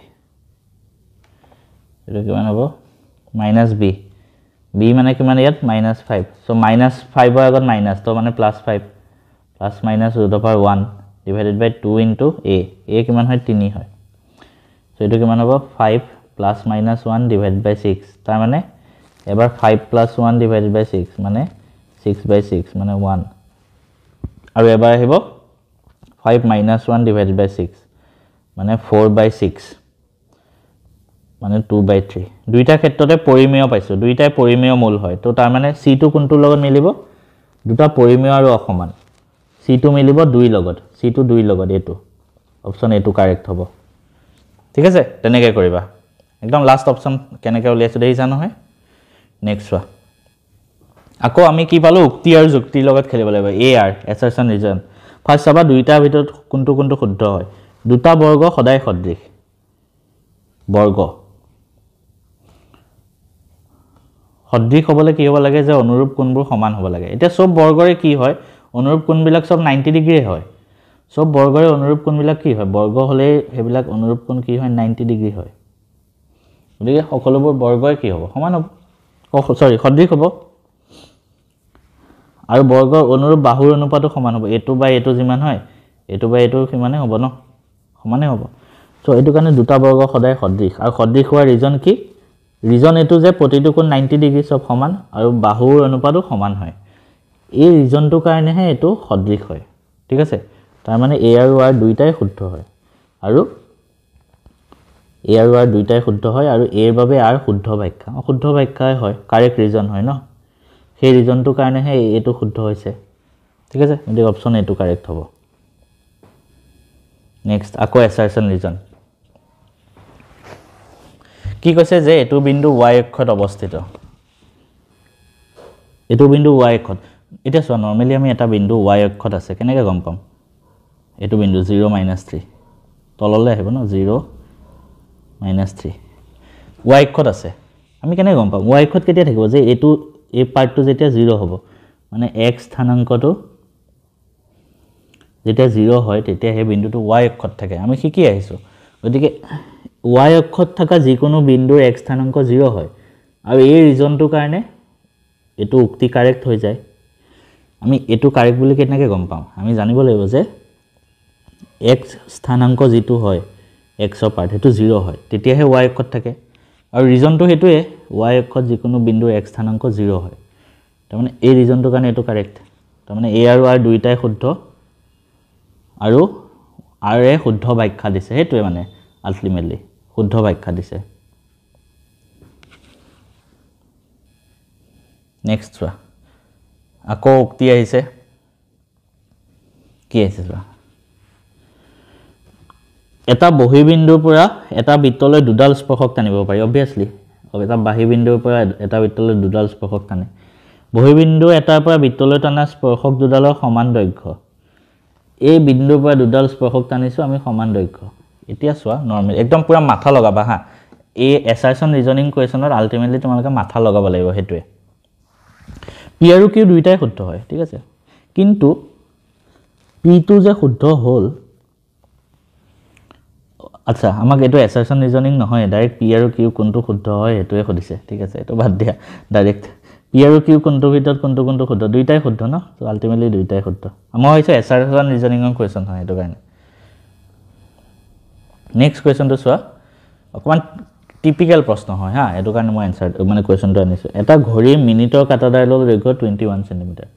এটো কিমান হ'ব -b b মানে কিমান ইয়াত -5 so -5 ৰ আগত মাইনাস তো মানে +5 plus minus √1 divided by 2 into a কিমান হয় 3 হয় so এটো কিমান হ'ব 5 plus minus 1 divided by 6 তাৰ মানে এবাৰ 5 plus 1 divided by 6 মানে 6/6 মানে 1 আৰু এবাৰ আহিব 5 minus 1 divided by 6 মানে 4/6 মানে 2/3 দুইটা ক্ষেত্ৰতে পৰিমেয় পাইছো দুইটাই পৰিমেয় মূল হয় তো তাৰ মানে c টো কোনটো লগত মিলিব দুটা পৰিমেয় আৰু অসমান c টো মিলিব 2 লগত c টো 2 লগত এটো অপচন এটো কাৰেক্ট হ'ব ঠিক আছে তেনেকৈ কৰিবা একদম লাস্ট অপচন কেনেকৈ উলিয়াইছো দেখিছা নহয় নেক্সট ওয়া আকৌ আমি কি পালো উক্তি আৰু যুক্তিৰ লগত খেলিব লাগিব AR assertion reason ফাৰ্স্ট চাবা দুইটাৰ ভিতৰত কোনটো কোনটো শুদ্ধ হয় দুটা বৰ্গ সদায় সদৃশ বৰ্গ সদৃশ হ'বলে কি হ'ব লাগে যে অনুৰূপ কোণবোৰ সমান হ'ব লাগে এটা সব বৰ্গৰে কি হয় অনুৰূপ কোণবিলাক সব 90 ডিগ্ৰী হয় সব বৰ্গৰে অনুৰূপ কোণবিলাক কি হয় বৰ্গ হলে হেবিলাক অনুৰূপ কোণ কি হয় 90 ডিগ্ৰী হয় গতিকে সকলোবোৰ বৰ্গই কি হ'ব সমান হ'ব সদৃশ হ'ব আৰু বৰ্গৰ অনুৰূপ বাহুৰ অনুপাতও সমান হ'ব এটো বাই এটো যিমান হয় এটো বাই এটো কিমানে হ'ব ন সমানে হ'ব সো এটো কাৰণে দুটা বৰ্গ সদায় সদৃশ আৰু সদৃশ হোৱাৰ ৰিজন কি ৰিজন এটো যে প্ৰতিটো কোণ 90 ডিগ্ৰী সব সমান আৰু বাহুৰ অনুপাতও সমান হয় এই ৰিজনটো কাৰণেহে এটো সদৃশ হয় ঠিক আছে তাৰ মানে a আৰু r দুইটাই শুদ্ধ হয় আৰু এ আৰু আৰ দুইটাই শুদ্ধ হয় আৰু এৰ বাবে আৰ শুদ্ধ ব্যাখ্যা অশুদ্ধ ব্যাখ্যাই হয় কাৰেক্ট ৰিজন হয় ন সেই ৰিজনটোৰ কাৰণেহে এইটো শুদ্ধ হৈছে ঠিক আছে গতিকে অপশ্যন এটো কাৰেক্ট হ'ব নেক্সট আকৌ এছাৰচন ৰিজন কি কৈছে যে এইটো বিন্দু y অক্ষত অৱস্থিত এইটো বিন্দু y অক্ষত এটা চোৱা নৰমালি আমি এটা বিন্দু y অক্ষত আছে কেনেকৈ গম পাম এইটো বিন্দু 0 - 3 তললৈ আহিব ন 0 - 3 y অক্ষত আছে আমি কেনেকৈ গম পাম y অক্ষত কেতিয়া থাকিব যে এইটো এই পাৰ্টটো যেতিয়া 0 হ'ব মানে x স্থানাংকটো যেতিয়া 0 হয় তেতিয়া সেই বিন্দুটো y অক্ষত থাকে আমি শিকি আহিছো গতিকে y অক্ষত থকা যিকোনো বিন্দুৰ x স্থানাংক 0 হয় আৰু এই ৰিজনটোৰ কাৰণে এটো উক্তি কাৰেক্ট হৈ যায় আমি এটো কাৰেক্ট বুলি কেনেকৈ গম পাম আমি জানিব লাগিব যে x স্থানাংক যেটো হয় x ৰ পাৰ্ট হেতু 0 হয় তেতিয়াহে y অক্ষত থাকে আৰু ৰিজনটো হেতুৱে y অক্ষত যিকোনো বিন্দুৰ x স্থানাংক 0 হয় তাৰ মানে এই ৰিজনটোৰ কাৰণে এটো কাৰেক্ট তাৰ মানে a আৰু r দুইটাই শুদ্ধ আৰু r এ শুদ্ধ ব্যাখ্যা দিছে হেতুৱে মানে আলটিমেটলি শুদ্ধ ব্যাখ্যা দিছে নেক্সট চোৱা আকৌ উক্তি আহিছে কি আহিছে চোৱা এটা বহিবিন্দুৰ পৰা এটা বৃত্তলৈ দুডাল স্পৰ্শক টানিব পাৰি অবভিয়াসলি এটা বাহিবিন্দুৰ পৰা এটা বৃত্তলৈ দুডাল স্পৰ্শক টানে বহিবিন্দু এটাৰ পৰা বৃত্তলৈ টানা স্পৰ্শক দুডালৰ সমান দৈৰ্ঘ্য এই বিন্দুৰ পৰা দুডাল স্পৰ্শক টানিছো আমি সমান দৈৰ্ঘ্য এতিয়া চোৱা নৰমালি একদম পুৰা মাথা লগাবা হা এই এছাৰচন ৰিজনিং কোৱেশ্যনত আলটিমেটলি তোমালোকে মাথা লগাব লাগিব হেতুৱে পি আৰু কিউ দুইটাই শুদ্ধ হয় ঠিক আছে কিন্তু পি টু যে শুদ্ধ হ'ল আচ্ছা আমাক এটো এছাৰচন ৰিজনিং নহয় ডাইৰেক্ট পি আৰু কিউ কোনটো শুদ্ধ হয় হেতুৱে খুদিছে ঠিক আছে এটো বাদ দিয়া ডাইৰেক্ট পি আৰু কিউ কোনটো ভিতৰত কোনটো শুদ্ধ দুইটাই শুদ্ধ ন সো আলটিমেটলি দুইটাই শুদ্ধ আমাৰ হৈছে এছাৰচন ৰিজনিংৰ কোৱেশ্যন হয় এটো কাৰণে নেক্সট কোৱেশ্যনটো চোৱা অকমান টিপিক্যাল প্ৰশ্ন হয় হা এটো কাৰণে মই আনসাৰ মানে কোৱেশ্যনটো আনিছো এটা ঘড়ীৰ মিনিটৰ কাটাডালৰ দৈৰ্ঘ্য 21 সেন্টিমিটাৰ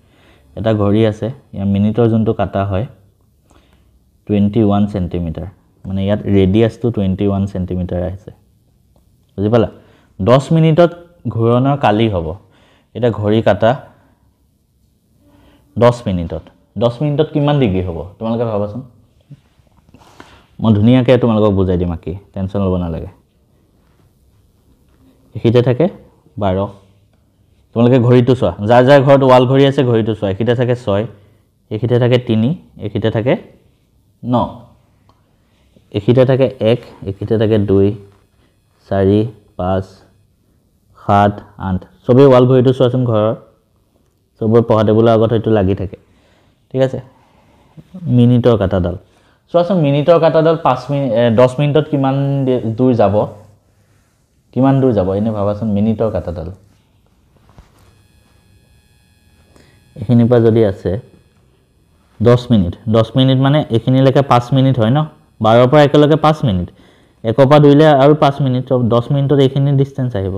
এটা ঘড়ী আছে ইয়া মিনিটৰ যোনটো কাটা হয় 21 সেন্টিমিটাৰ মানে ইয়াত ৰেডিয়াসটো 21 সেন্টিমিটাৰ আছে বুজি পালা 10 মিনিটত ঘূৰণৰ কালি হ'ব এটা ঘড়ী কাটা 10 মিনিটত কিমান ডিগ্ৰী হ'ব তোমালোকে ভাবাচোন মই ধুনিয়াকৈ তোমালোকক বুজাই দিম কি টেনচন ল'ব নালাগে এখিতে থাকে 12 তোমালোকে ঘড়ীটো চোৱা যাৰ যাৰ ঘৰত ওয়াল ঘড়ী আছে ঘড়ীটো চোৱা এখিতে থাকে 6 এখিতে থাকে 3 এখিতে থাকে 9 এখিতে থাকে 1 এখিতে থাকে 2 4 5 7 8 সবে ওয়াল ঘড়ীটো চোৱাচোন ঘৰৰ সবৰ পঢ়া টেবুলৰ আগত হয়তো লাগি থাকে ঠিক আছে মিনিটৰ কাটাডাল চোৱাচোন মিনিটৰ কাটাডাল 10 মিনিটত কিমান দূৰ যাব এনে ভাবাচোন মিনিটৰ কাটাডাল এখিনি পা যদি আছে 10 মিনিট মানে এখিনি লেকে 5 মিনিট হয় ন 12 পৰা একেলগে 5 মিনিট এক পৰা দুইলে আৰু 5 মিনিট 10 মিনিটত এখিনি ডিসটেন্স আহিব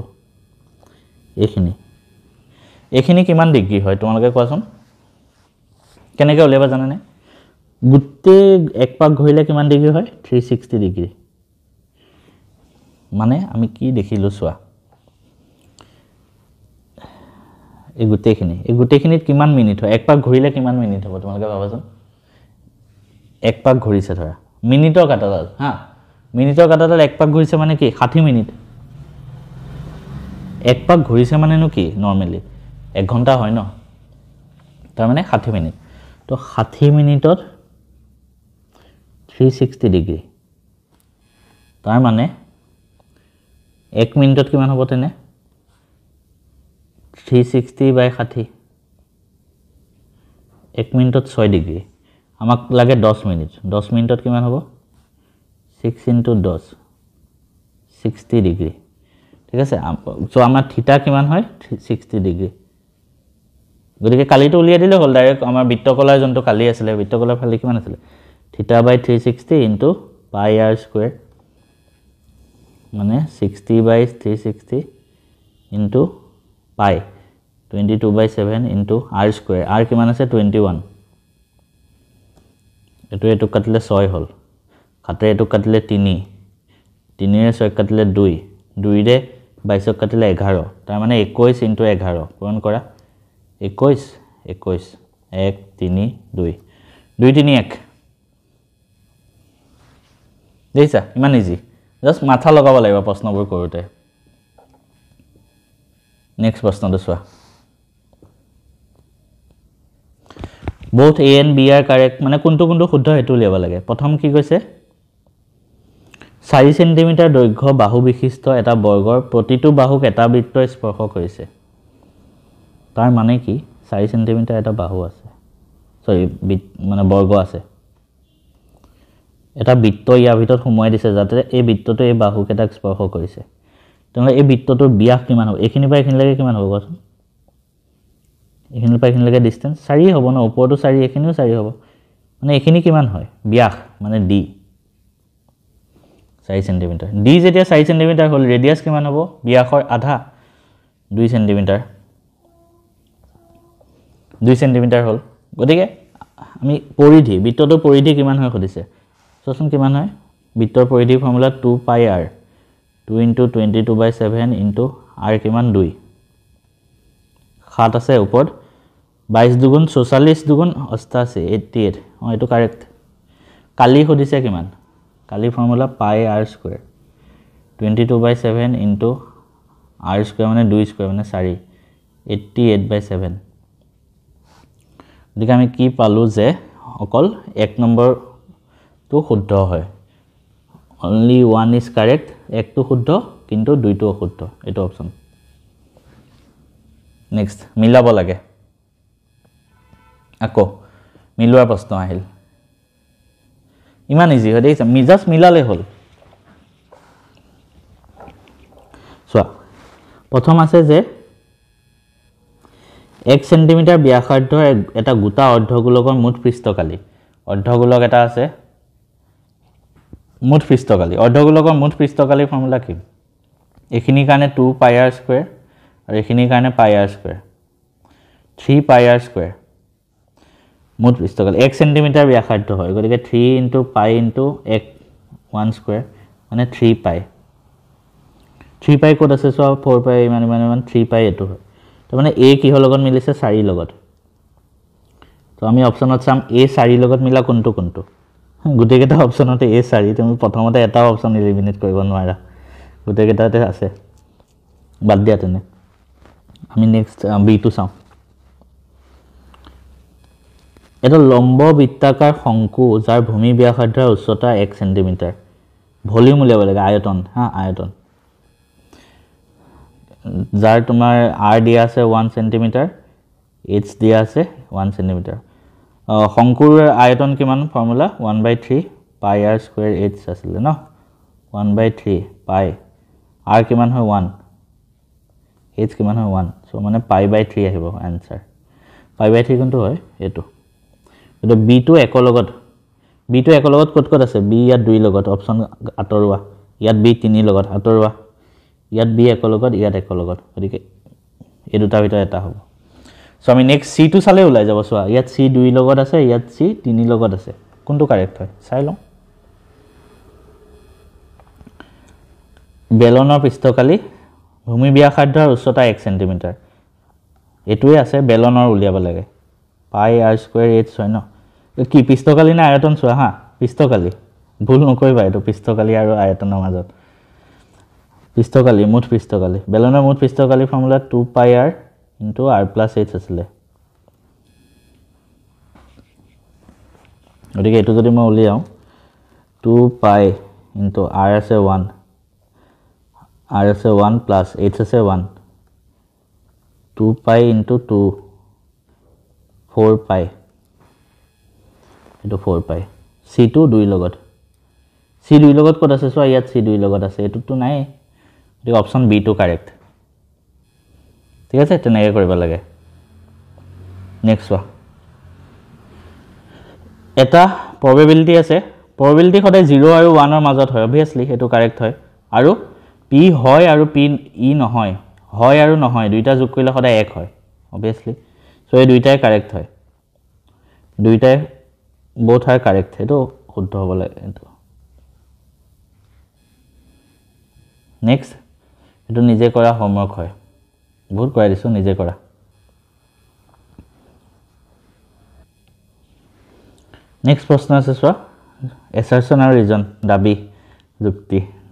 এখিনি কিমান ডিগ্ৰী হয় তোমালোকে কোৱাচোন কেনেকৈ উলিয়াবা জানানে গুটে এক পাক ঘূৰিলে কিমান ডিগ্ৰী হয় 360 ডিগ্ৰী মানে আমি কি দেখিলো চোৱা এই গুটেখিনিত কিমান মিনিট হয় এক পাক ঘূৰিলে কিমান মিনিট হ'ব তোমালোকে ভাবাচোন এক পাক ঘূৰিছে ধৰা মিনিটৰ কাটাডাল হা মিনিটৰ কাটাডাল এক পাক ঘূৰিছে মানে কি 60 মিনিট এক পাক ঘূৰিছে মানেনো কি নৰমালি 1 ঘন্টা হয় ন তাৰ মানে 60 মিনিট তো 60 মিনিটত 360 ডিগ্ৰী তাৰ মানে 1 মিনিটত কিমান হ'ব তেনে 360 by 60 1 মিনিটত 6 ডিগ্ৰী আমাক লাগে 10 মিনিটত কিমান হ'ব 6 into 10 60 ডিগ্ৰী ঠিক আছে সো আমাৰ থিটা কিমান হয় 60 ডিগ্ৰী গতিকে কালিটো উলিয়াই দিলে হল ডাইৰেক্ট আমাৰ বৃত্তকলাৰ যোনটো কালি আছিল বৃত্তকলাৰ ফালি কিমান আছিল থিটা by 360 into pi r square মানে 60 by 360 into pi 22/7 into r square r কিমান আছে 21 এটো কাটিলে 6 হল 7 এটো কাটিলে 3 3 ৰে 6 কাটিলে 2 2 ৰে 22 কাটিলে 11 তাৰ মানে 21 * 11 পূৰণ কৰা 21 21 1 3 2 2 3 1 দেইছা ইমান ইজি জাস্ট মাথা লগাব লাগিব প্ৰশ্নবোৰ কৰোতে নেক্সট প্ৰশ্নটো চোৱা both a and b are correct মানে কোনটো কোনটো শুদ্ধ হেতু লিয়াব লাগে প্ৰথম কি কৈছে 4 সেন্টিমিটাৰ দৈৰ্ঘ্য বাহু বিশিষ্ট এটা বৰ্গৰ প্ৰতিটো বাহুক এটা বৃত্তই স্পৰ্শ কৰিছে তাৰ মানে কি 4 সেন্টিমিটাৰ এটা বাহু আছে সৰি মানে বৰ্গ আছে এটা বৃত্ত ইয়াৰ ভিতৰত সোমাই দিছে যাতে এই বৃত্তটো এই বাহুক এটা স্পৰ্শ কৰিছে তেনে এই বৃত্তটোৰ ব্যাস কিমান হ'ব এখিনি পাই এখিনিলৈকে কিমান হ'ব কোৱাচোন এখিনি পাই এখিনিলৈকে ডিসটেন্স 4 হ'ব না ওপৰটো 4 এখিনিও 4 হ'ব মানে এখিনি কিমান হয় ব্যাস মানে d 4 সেন্টিমিটাৰ d যেতিয়া 4 সেন্টিমিটাৰ হ'ল ৰেডিয়াস কিমান হ'ব ব্যাসৰ আধা 2 সেন্টিমিটাৰ 2 সেন্টিমিটাৰ হ'ল গতিকে আমি পৰিধি বৃত্তটোৰ পৰিধি কিমান হয় খুদিছে চোন কিমান হয় বৃত্তৰ পৰিধি ফৰ্মুলা 2 পাই r 2 * 22/7 * r কিমান 2 7 আছে ওপৰত 22 দুগুণ 44 দুগুণ 88 88 এটো কারেক্ট কালি খুদিছে কিমান কালি ফর্মুলা পাই r স্কয়ার 22/7 r স্কয়ার মানে 2 স্কয়ার মানে 4 88/7 দিকে আমি কি পালো যে অকল এক নম্বৰ তো শুদ্ধ হয় only one is correct এক তো শুদ্ধ কিন্তু দুইটো অশুদ্ধ এটো অপচন নেক্সট মিলাব লাগে আকো মিলোৱা প্ৰশ্ন আহিল ইমান ইজি হয় দেইছা জাস্ট মিলালে হল সোয়া প্ৰথম আছে যে 1 সেন্টিমিটাৰ ব্যাসাৰ্ধৰ এটা গোটা অৰ্ধগোলকৰ মুঠ পৃষ্ঠকালি অৰ্ধগোলক এটা আছে মুঠ পৃষ্ঠকালি অৰ্ধগোলকৰ মুঠ পৃষ্ঠকালি ফৰ্মুলা কি এখিনি কাৰণে 2 পাই r স্কয়াৰ আৰু এখিনি কাৰণে পাই r স্কয়াৰ 3 পাই r স্কয়াৰ মুঠ পৃষ্ঠকালি 1 সেন্টিমিটাৰ ব্যাসাৰ্ধ হয় গতিকে 3 * পাই * 1 স্কয়াৰ মানে 3 পাই 3 পাই কোড আছে সো 4 পাই মানে 3 পাই এটো হয় তো মানে a কি হল লগত মিলিছে 4 লগত তো আমি অপচনত চাম a 4 লগত মিলা কোনটো কোনটো গুটেকেটা অপচনতে a 4 তুমি প্ৰথমতে এটা অপচন এলিমিনেট কৰিব নোৱাৰা গুটেকেটাতে আছে বাদ দিয়া তেনে আমি নেক্সট b টু চাম এটা লম্ব বৃত্তাকাৰ শংকু যাৰ ভূমি ব্যাসাৰ্ধৰ উচ্চতা 1 সেন্টিমিটাৰ ভলিউম উলিয়াব লাগে আয়তন আয়তন যাৰ তোমাৰ r দিয়া আছে 1 সেন্টিমিটাৰ h দিয়া আছে 1 সেন্টিমিটাৰ শংকুৰ আয়তন কিমান ফৰ্মুলা 1/3 পাই r স্কয়াৰ h আছিল ন 1/3 পাই r কিমান হয় 1 h কিমান হয় 1 সো মানে পাই/3 আহিব आंसर পাই/3 কোনটো হয় এটো এটো b2 এক লগত কত আছে b ইয়াত 2 লগত অপচন আতৰুৱা ইয়াত b 3 লগত আতৰুৱা ইয়াত b এক লগত ইয়াত এক লগত গতিকে এই দুটা ভিতৰ এটা হ'ব সো আমি নেক্সট c2 চালে ওলাই যাব সো ইয়াত c 2 লগত আছে ইয়াত c 3 লগত আছে কোনটো কারেক্ট হয় চাই লওঁ বেলনৰ পৃষ্ঠকালি ভূমি ব্যাসাৰ্ধৰ উচ্চতা 1 সেন্টিমিটাৰ এটোৱে আছে বেলনৰ উলিয়াব লাগে পাই r স্কয়াৰ h হয় ন কি পৃষ্ঠকালি না আয়তন চোৱা পৃষ্ঠকালি ভুল নকৰিবা এটো পৃষ্ঠকালি আৰু আয়তনৰ মাজত পৃষ্ঠকালি মুঠ পৃষ্ঠকালি বেলনৰ মুঠ পৃষ্ঠকালি ফৰ্মুলা 2 পাই r r plus h আছিলে গতিকে এটো যদি মই উলিয়াও 2 পাই r আছে 1 r আছে 1 plus h আছে 1 2 পাই 2 4 পাই এটো 4 পাই c2 2 লগত c2 লগত কত আছে সো ইয়াত c2 লগত আছে এটো তো নাই এটো অপচন b2 কারেক্ট ঠিক আছে তেনেকে কৰিব লাগে নেক্সট ওয়া এটা probability আছে probability সদায় 0 আৰু 1 ৰ মাজত হয় obviously এটো কাৰেক্ট হয় আৰু p হয় আৰু p ই নহয় হয় আৰু নহয় দুইটা যোগ কৰিলে সদায় 1 হয় obviously সো এই দুইটাই কারেক্ট হয় দুইটাই both are correct এটো শুদ্ধ হ'ব লাগে এটো নেক্সট এটো নিজে কৰা হোমৱৰ্ক হয় বহুত কৰাই দিছো নিজে কৰা নেক্সট প্ৰশ্ন আছে চোৱা এছাৰচন আৰু ৰিজন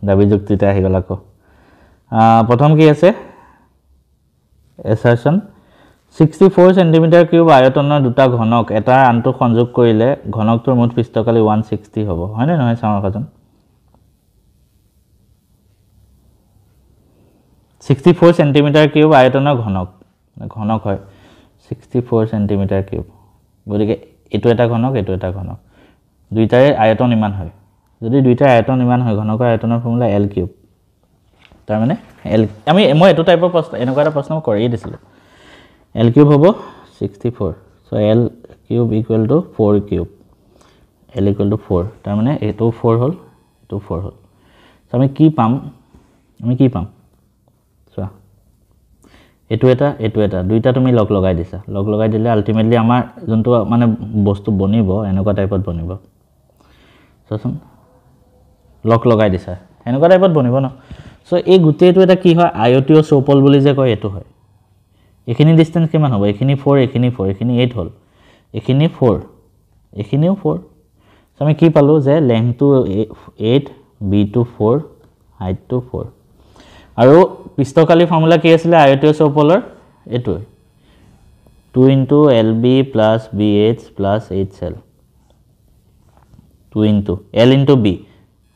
দাবী যুক্তিতে আহি গ'ল আকৌ প্ৰথম কি আছে এছাৰচন 64 সেন্টিমিটাৰ কিউব আয়তনৰ দুটা ঘনক এটা আনটো সংযোগ কৰিলে ঘনকটোৰ মুঠ পৃষ্ঠকালি 160 হ'ব হয়নে নহয় চাওঁ কাজন 64 সেন্টিমিটাৰ কিউব আয়তনৰ ঘনক হয় 64 সেন্টিমিটাৰ কিউব গতিকে এটো এটা ঘনক দুইটাৰে আয়তন ইমান হয় যদি দুইটাৰ আয়তন ইমান হয় ঘনকৰ আয়তনৰ ফৰ্মুলা l কিউব তাৰ মানে l মই এটো টাইপৰ প্ৰশ্ন এনেকুৱা এটা প্ৰশ্ন কৰিয়ে দিছিল l কিউব হ'ব 64 so l cube equal to 4 cube l equal to 4 তাৰ মানে এটো 4 হ'ল এটো 4 হ'ল so আমি কি পাম চোৱা এটো এটা দুইটা তুমি লগ লগাই দিলে আলটিমেটলি আমাৰ যোনটো মানে বস্তু বনিব এনেকুৱা টাইপত বনিব চোৱাচোন লগ লগাই দিছা এনেকুৱা টাইপত বনিব ন সো এই গুটেটো এটা কি হয় আয়তীয় চৌপল বুলি যে কয় এটো হয় এখিনি ডিসটেন্স কিমান হ'ব এখিনি 4 এখিনি 8 হ'ল এখিনি 4 এখিনিও 4 সো আমি কি পালো যে length to 8 b to 4 height to 4 আৰু পৃষ্ঠকালি ফৰ্মুলা কি আছিল আয়তীয় চৌপলৰ এটো 2 into lb plus bh plus hL 2 into l into b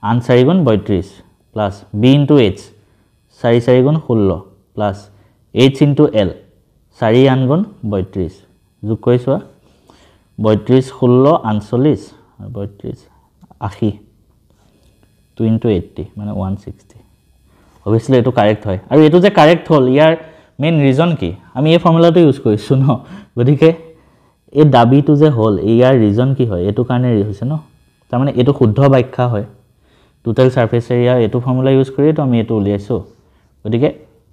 আন 4 গুণ 32 plus b into h 4 4 গুণ 16 plus h into l 4 আন গুণ 32 যোগ কৰিছোৱা 32 16 39 32 80 2 into 80 মানে 160 obviously এটো কারেক্ট হয় আৰু এটো যে কাৰেক্ট হল ইয়াৰ মেইন ৰিজন কি আমি এই ফৰ্মুলাটো ইউজ কৰিছো ন গতিকে এই দাবীটো যে হল ইয়াৰ ৰিজন কি হয় এটো কাৰণে হৈছে ন তাৰ মানে এটো শুদ্ধ ব্যাখ্যা হয় টোটাল সাৰফেস এৰিয়া এটো ফৰ্মুলা ইউজ কৰি তো আমি এটো উলিয়াইছো গতিকে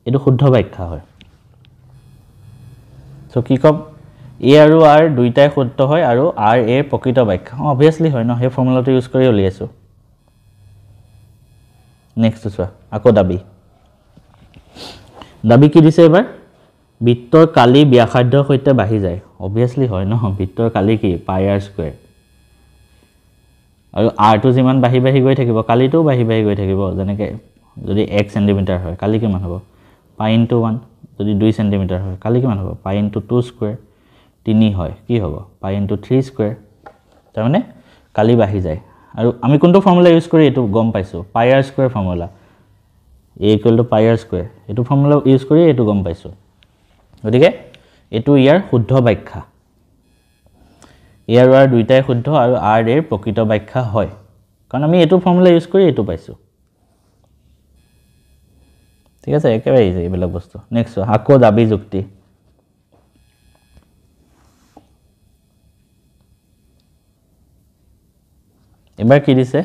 এটো শুদ্ধ ব্যাখ্যা হয় সো কি কম a আৰু r দুইটাই শুদ্ধ হয় আৰু r এৰ প্ৰকৃত ব্যাখ্যা obviously হয় ন এই ফৰ্মুলাটো ইউজ কৰি উলিয়াইছো নেক্সট চোৱা আকৌ দাবী কি দিছে এবাৰ বৃত্তৰ কালি ব্যাসাৰ্ধৰ সৈতে বাঢ়ি যায় obviously হয় ন বৃত্তৰ কালি কি পাই r স্কয়াৰ আৰু r টো যিমান বাঢ়ি গৈ থাকিব কালিটো বাঢ়ি গৈ থাকিব যেনেকৈ যদি 1 সেন্টিমিটাৰ হয় কালি কিমান হ'ব পাই ইনটু 1 যদি 2 সেন্টিমিটাৰ হয় কালি কিমান হ'ব পাই ইনটু 2 স্কয়াৰ 3 হয় কি হ'ব পাই ইনটু 3 স্কয়াৰ তাৰ মানে কালি বাঢ়ি যায় আৰু আমি কোনটো ফৰ্মুলা ইউজ কৰি এটো গম পাইছো পাই r square formula a equal to পাই r স্কয়াৰ এটো ফৰ্মুলা ইউজ কৰি এটো গম পাইছো গতিকে এটো ইয়াৰ শুদ্ধ ব্যাখ্যা a আৰু r দুইটাই শুদ্ধ আৰু r এৰ প্ৰকৃত ব্যাখ্যা হয় কাৰণ আমি এটো ফৰ্মুলা ইউজ কৰি এটো পাইছো ঠিক আছে একেবাৰে এই বেলেগ বস্তু নেক্সট আকৌ দাবী যুক্তি এবাৰ কি দিছে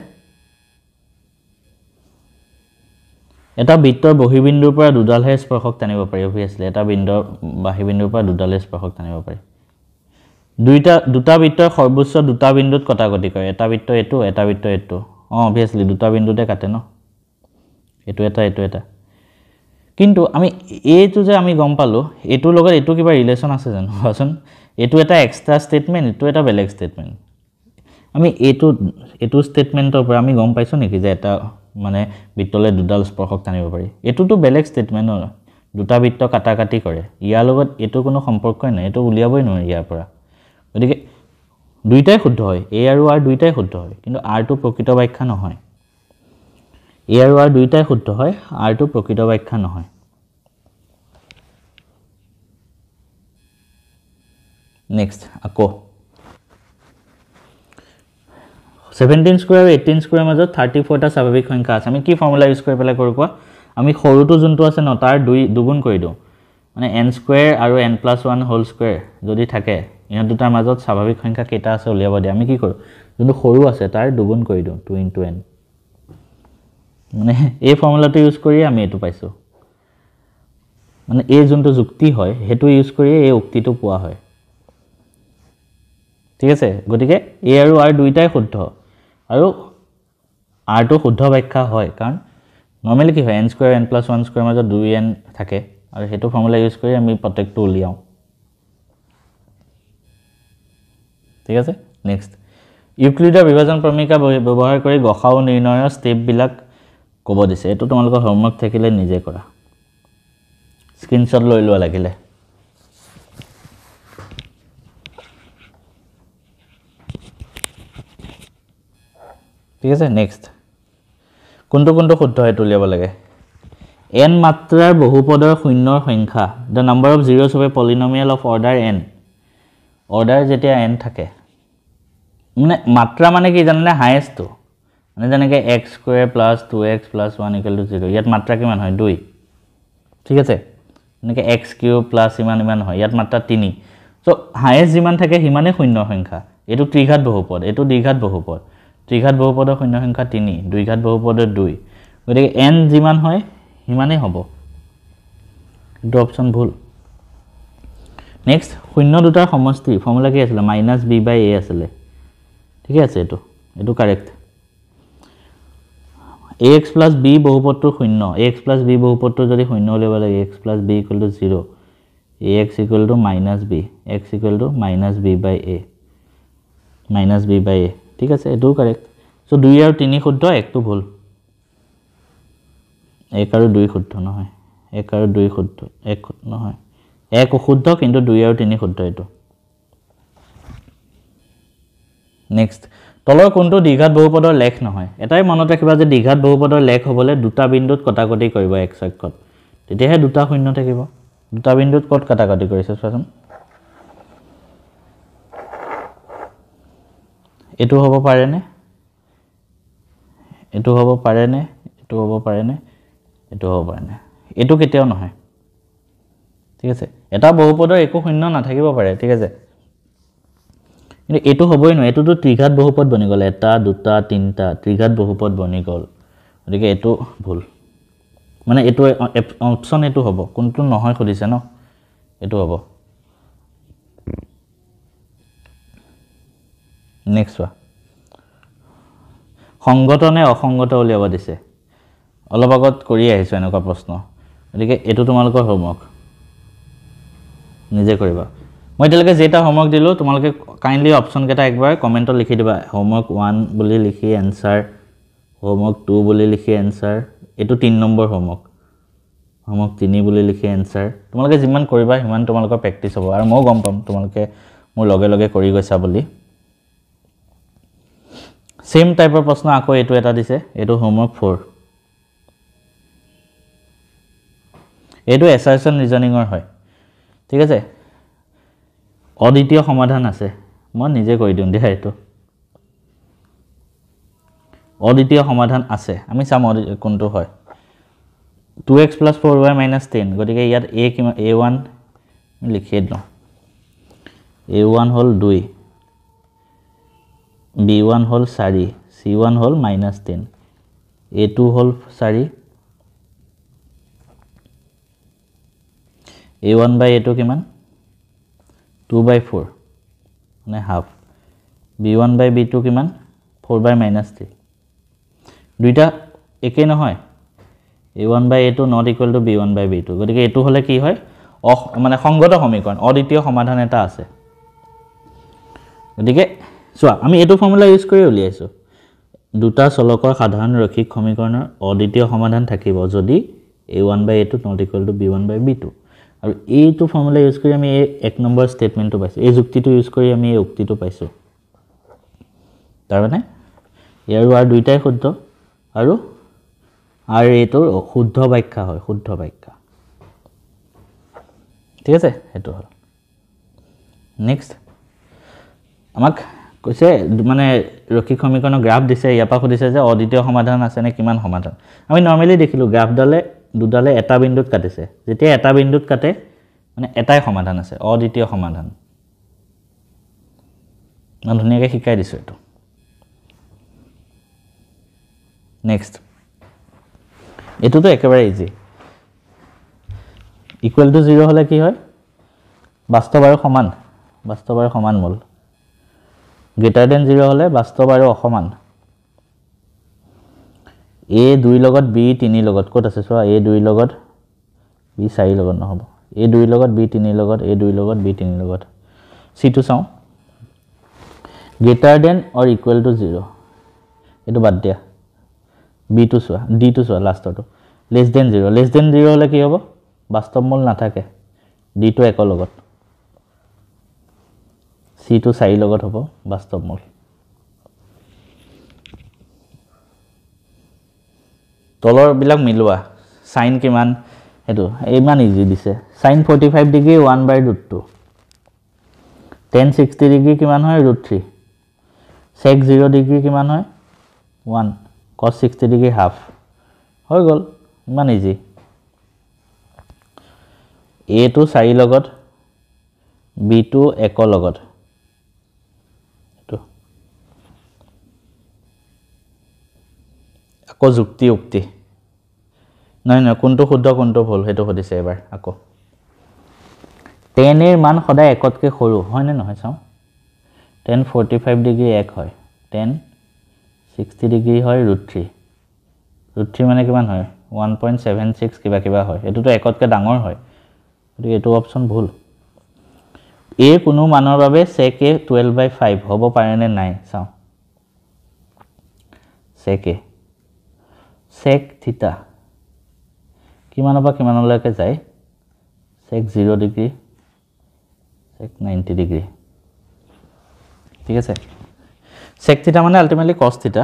এটা বৃত্তৰ বহিবিন্দুৰ পৰা দুডালহে স্পৰ্শক টানিব পাৰি obviously এটা বিন্দুৰ বাহিবিন্দুৰ পৰা দুডালহে স্পৰ্শক টানিব পাৰি দুটা বৃত্তৰ সৰ্বোচ্চ দুটা বিন্দুত কটাকটি কৰে এটা বৃত্ত এটো এটা বৃত্ত এটো obviously দুটা বিন্দুতে কাটে ন এটো এটা কিন্তু আমি এটো যে আমি গম পালো এটো লগত এটো কিবা ৰিলেচন আছে জানো হাসন এটো এটা এক্সট্ৰা স্টেটমেন্ট এটো এটা বেলেগ স্টেটমেন্ট আমি এটো স্টেটমেন্টৰ পৰা আমি গম পাইছো নেকি যে এটা মানে বৃত্তলে দুডাল স্পৰ্শক টানিব পাৰি এটোটো বেলেগ স্টেটমেন্ট দুটা বৃত্ত কাটাকাটি কৰে ইয়াৰ লগত এটো কোনো সম্পৰ্কই নাই এটো উলিয়াবই নোৱাৰি ইয়াৰ পৰা গতিকে দুইটাই শুদ্ধ হয় a আৰু r দুইটাই শুদ্ধ হয় কিন্তু r টো প্ৰকৃত ব্যাখ্যা নহয় a আৰু r দুইটাই শুদ্ধ হয় r টো প্ৰকৃত ব্যাখ্যা নহয় নেক্সট আকৌ 17 স্কয়াৰ আৰু 18 স্কয়াৰ মাজত 34 টা স্বাভাৱিক সংখ্যা আছে আমি কি ফৰ্মুলা ইউজ কৰি পেলাই কৰোঁ আমি সৰুটো যোনটো আছে ন তাৰ দুগুণ কৰি দিওঁ মানে n স্কয়াৰ আৰু n+1 হোল স্কয়াৰ যদি থাকে ইহঁত দুটাৰ মাজত স্বাভাৱিক সংখ্যা কেইটা আছে উলিয়াব দিয়ে আমি কি কৰোঁ যোনটো সৰু আছে তাৰ দুগুণ কৰি দিওঁ 2 into n মানে এই ফৰ্মুলাটো ইউজ কৰি আমি এটো পাইছো মানে এই যোনটো যুক্তি হয় হেতু ইউজ কৰি এই উক্তিটো পোৱা হয় ঠিক আছে গতিকে a আৰু r দুইটাই শুদ্ধ আৰু r টো শুদ্ধ ব্যাখ্যা হয় কাৰণ নৰ্মেলি কি হয় n স্কয়াৰ n + 1 স্কয়াৰ মাজত 2n থাকে আৰু হেতু ফৰ্মুলা ইউজ কৰি আমি প্ৰত্যেকটো উলিয়াও ঠিক আছে নেক্সট ইউক্লিডৰ বিভাজন ক্ৰমিকা ব্যৱহাৰ কৰি গসাউ নিৰ্ণয়ৰ ষ্টেপ বিলাক ক'ব দিছে এটো তোমালোকৰ হোমৱৰ্ক থাকিলে নিজে কৰা স্ক্ৰিনশ্বট লৈ লোৱা লাগিলে ঠিক আছে নেক্সট কোনটো শুদ্ধ হেতু উলিয়াব লাগে n মাত্ৰাৰ বহুপদৰ শূন্যৰ সংখ্যা the number of zeros of a polynomial of order n order যেতিয়া n থাকে মানে মাত্ৰা মানে কি জানেনে হাইয়েস্ট তো মানে যেনেকৈ x স্কয়াৰ + 2x + 1 = 0 ইয়াত মাত্ৰা কিমান হয় 2 ঠিক আছে এনেকৈ x কিউব প্লাস ইমান হয় ইয়াত মাত্ৰা 3 সো হাইয়েস্ট যিমান থাকে হিমানে শূন্য সংখ্যা এটো ত্ৰিঘাত বহুপদ এটো দ্বিঘাত বহুপদ ত্ৰিঘাত বহুপদৰ শূন্য সংখ্যা 3 দুইঘাত বহুপদৰ 2 গতিকে n যিমান হয় হিমানে হ'ব এটো অপচন ভুল নেক্সট শূন্য দুটাৰ সমষ্টি ফৰ্মুলা কি আছিল -b/a আছিল ঠিক আছে এটো কাৰেক্ট ax + b বহুপদটোৰ শূন্য ax + b বহুপদটোৰ যদি শূন্য উলিয়াব লাগে x + b = 0 ax = -b x = -b/a ঠিক আছে এটো কারেক্ট সো 2 আৰু 3 শুদ্ধ একটো ভুল 1 আৰু 2 শুদ্ধ নহয় 1 আৰু 2 শুদ্ধ 1 নহয় 1 অশুদ্ধ কিন্তু 2 আৰু 3 শুদ্ধ এটো নেক্সট তলৰ কোনটো দ্বিঘাত বহুপদৰ লেখ নহয় এটাই মনত ৰাখিবা যে দ্বিঘাত বহুপদৰ লেখ হ'বলে দুটা বিন্দুত কটাকটি কৰিব x অক্ষত তেতিয়াহে দুটা শূন্য থাকিব দুটা বিন্দুত কত কটাকটি কৰিছে চোৱাচোন এটো হ'ব পাৰে নে এটো হ'ব পাৰে নে এটো হ'ব পাৰে নে এটো হ'ব পাৰে নে এটো কেতিয়াও নহয় ঠিক আছে এটা বহুপদৰ একো শূন্য নাথাকিব পাৰে ঠিক আছে কিন্তু এটো হ'বই নহয় এটো তো ত্ৰিঘাত বহুপদ বনি গ'ল এটা দুটা তিনটা ত্ৰিঘাত বহুপদ বনি গ'ল গতিকে এটো ভুল মানে এটো অপচন এটো হ'ব কোনটো নহয় খুদিছে ন এটো হ'ব নেক্সট সংগঠনে অসংগত উলিয়াব দিছে অলপ আগত কৰি আহিছো এনেকুৱা প্ৰশ্ন গতিকে এটো তোমালোকৰ হোমৱৰ্ক নিজে কৰিবা মই তেলকে যেটা হোমৱৰ্ক দিলো তোমালোকে কাইন্ডলি অপচন কেটা একবাৰ কমেন্টত লিখি দিবা হোমৱৰ্ক 1 বুলি লিখি এনসাৰ হোমৱৰ্ক 2 বুলি লিখি এনসাৰ এটো 3 নম্বৰ হোমৱৰ্ক হোমৱৰ্ক 3 বুলি লিখি এনসাৰ তোমালোকে যিমান কৰিবা হিমান তোমালোকৰ প্ৰেক্টিস হ'ব আৰু মই গম পাম তোমালোকে মোৰ লগে লগে কৰি গৈছা বুলি সেম টাইপৰ প্ৰশ্ন আকৌ এটো এটা দিছে এটো হোমৱৰ্ক 4 এটো এসাৰশন ৰিজনিংৰ হয় ঠিক আছে অদ্বিতীয় সমাধান আছে মই নিজে কৈ দিম দিয়া এটো অদ্বিতীয় সমাধান আছে আমি চাম কোনটো হয় 2x + 4y - 10 গতিকে ইয়াত a কিমান a1 লিখি দিও a1 hall 2 b1 hall 4 c1 hall -10 a2 hall 4 a1 by a2 কিমান 2/4 মানে হাফ b1 by b2 কিমান 4/-3 দুইটা একে নহয় a1 by a2 not equal to b1 by b2 গতিকে এটো হলে কি হয় মানে সংগত সমীকৰণ অদ্বিতীয় সমাধান এটা আছে গতিকে চোৱা আমি এটো ফৰ্মুলা ইউজ কৰি উলিয়াইছো দুটা চলকৰ সাধাৰণ ৰৈখিক সমীকৰণৰ অদ্বিতীয় সমাধান থাকিব যদি a1 by a2 not equal to b1 by b2 আৰু এইটো ফৰ্মুলা ইউজ কৰি আমি এক নম্বৰ স্টেটমেন্টটো পাইছো এই যুক্তিটো ইউজ কৰি আমি এই উক্তিটো পাইছো তাৰ মানে ইয়াৰ আৰু দুইটাই শুদ্ধ আৰু এইটো শুদ্ধ ব্যাখ্যা হয় শুদ্ধ ব্যাখ্যা ঠিক আছে এটো হল নেক্সট আমাক কৈছে মানে ৰৈখিক সমীকৰণৰ গ্ৰাফ দিছে ইয়াপা খুদিছে যে অদ্বিতীয় সমাধান আছে নে কিমান সমাধান আমি নৰমালি দেখিলো গ্ৰাফ ডালে দুডালে এটা বিন্দুত কাটিছে যেতিয়া এটা বিন্দুত কাটে মানে এটাই সমাধান আছে অদ্বিতীয় সমাধান মই ধুনিয়াকৈ শিকাই দিছো এটো নেক্সট এটো একেবাৰে ইজি ইকুৱেল টু 0 হলে কি হয় বাস্তৱ আৰু সমান মূল গ্ৰেটাৰ দেন 0 হলে বাস্তৱ আৰু অসমান a 2 লগত b 3 লগত কত আছে চোৱা a 2 লগত b 4 লগত নহব a 2 লগত b 3 লগত a 2 লগত b 3 লগত c to চাও greater than or equal to 0 এটো বাদ দিয়া b to চোৱা d to চোৱা লাষ্টটো less than 0 হলে কি হ'ব বাস্তৱ মূল নাথাকে d to 1 লগত c to 4 লগত হ'ব বাস্তৱ মূল তলৰ বিলাক মিলোৱা sin কিমান এটো ইমান ইজি দিছে sin 45 ডিগ্ৰী 1/√2 tan 60 ডিগ্ৰী কিমান হয় √3 sec 0 ডিগ্ৰী কিমান হয় 1 cos 60 ডিগ্ৰী হাফ হৈ গল ইমান ইজি a to 4 লগত b to 1 লগত আকৌ যুক্তি উক্তি নাই নাই কোনটো শুদ্ধ কোনটো ভুল হেতু হদিছে এবাৰ আকৌ tan এৰ মান সদায় একতকে সৰু হয় নে নহয় চাও tan 45 ডিগ্ৰী 1 হয় tan 60 ডিগ্ৰী হয় √3 মানে কিমান হয় 1.76 কিবা কিবা হয় এটোটো একতকে ডাঙৰ হয় গতিকে এটো অপচন ভুল a কোনো মানৰ বাবে sec a 12/5 হ'ব পাৰে নে নাই চাও sec a sec theta কিমানৰ পৰা কিমানলৈকে যায় sec 0 ডিগ্ৰী sec 90 ডিগ্ৰী ঠিক আছে sec theta মানে আলটিমেটলি cos theta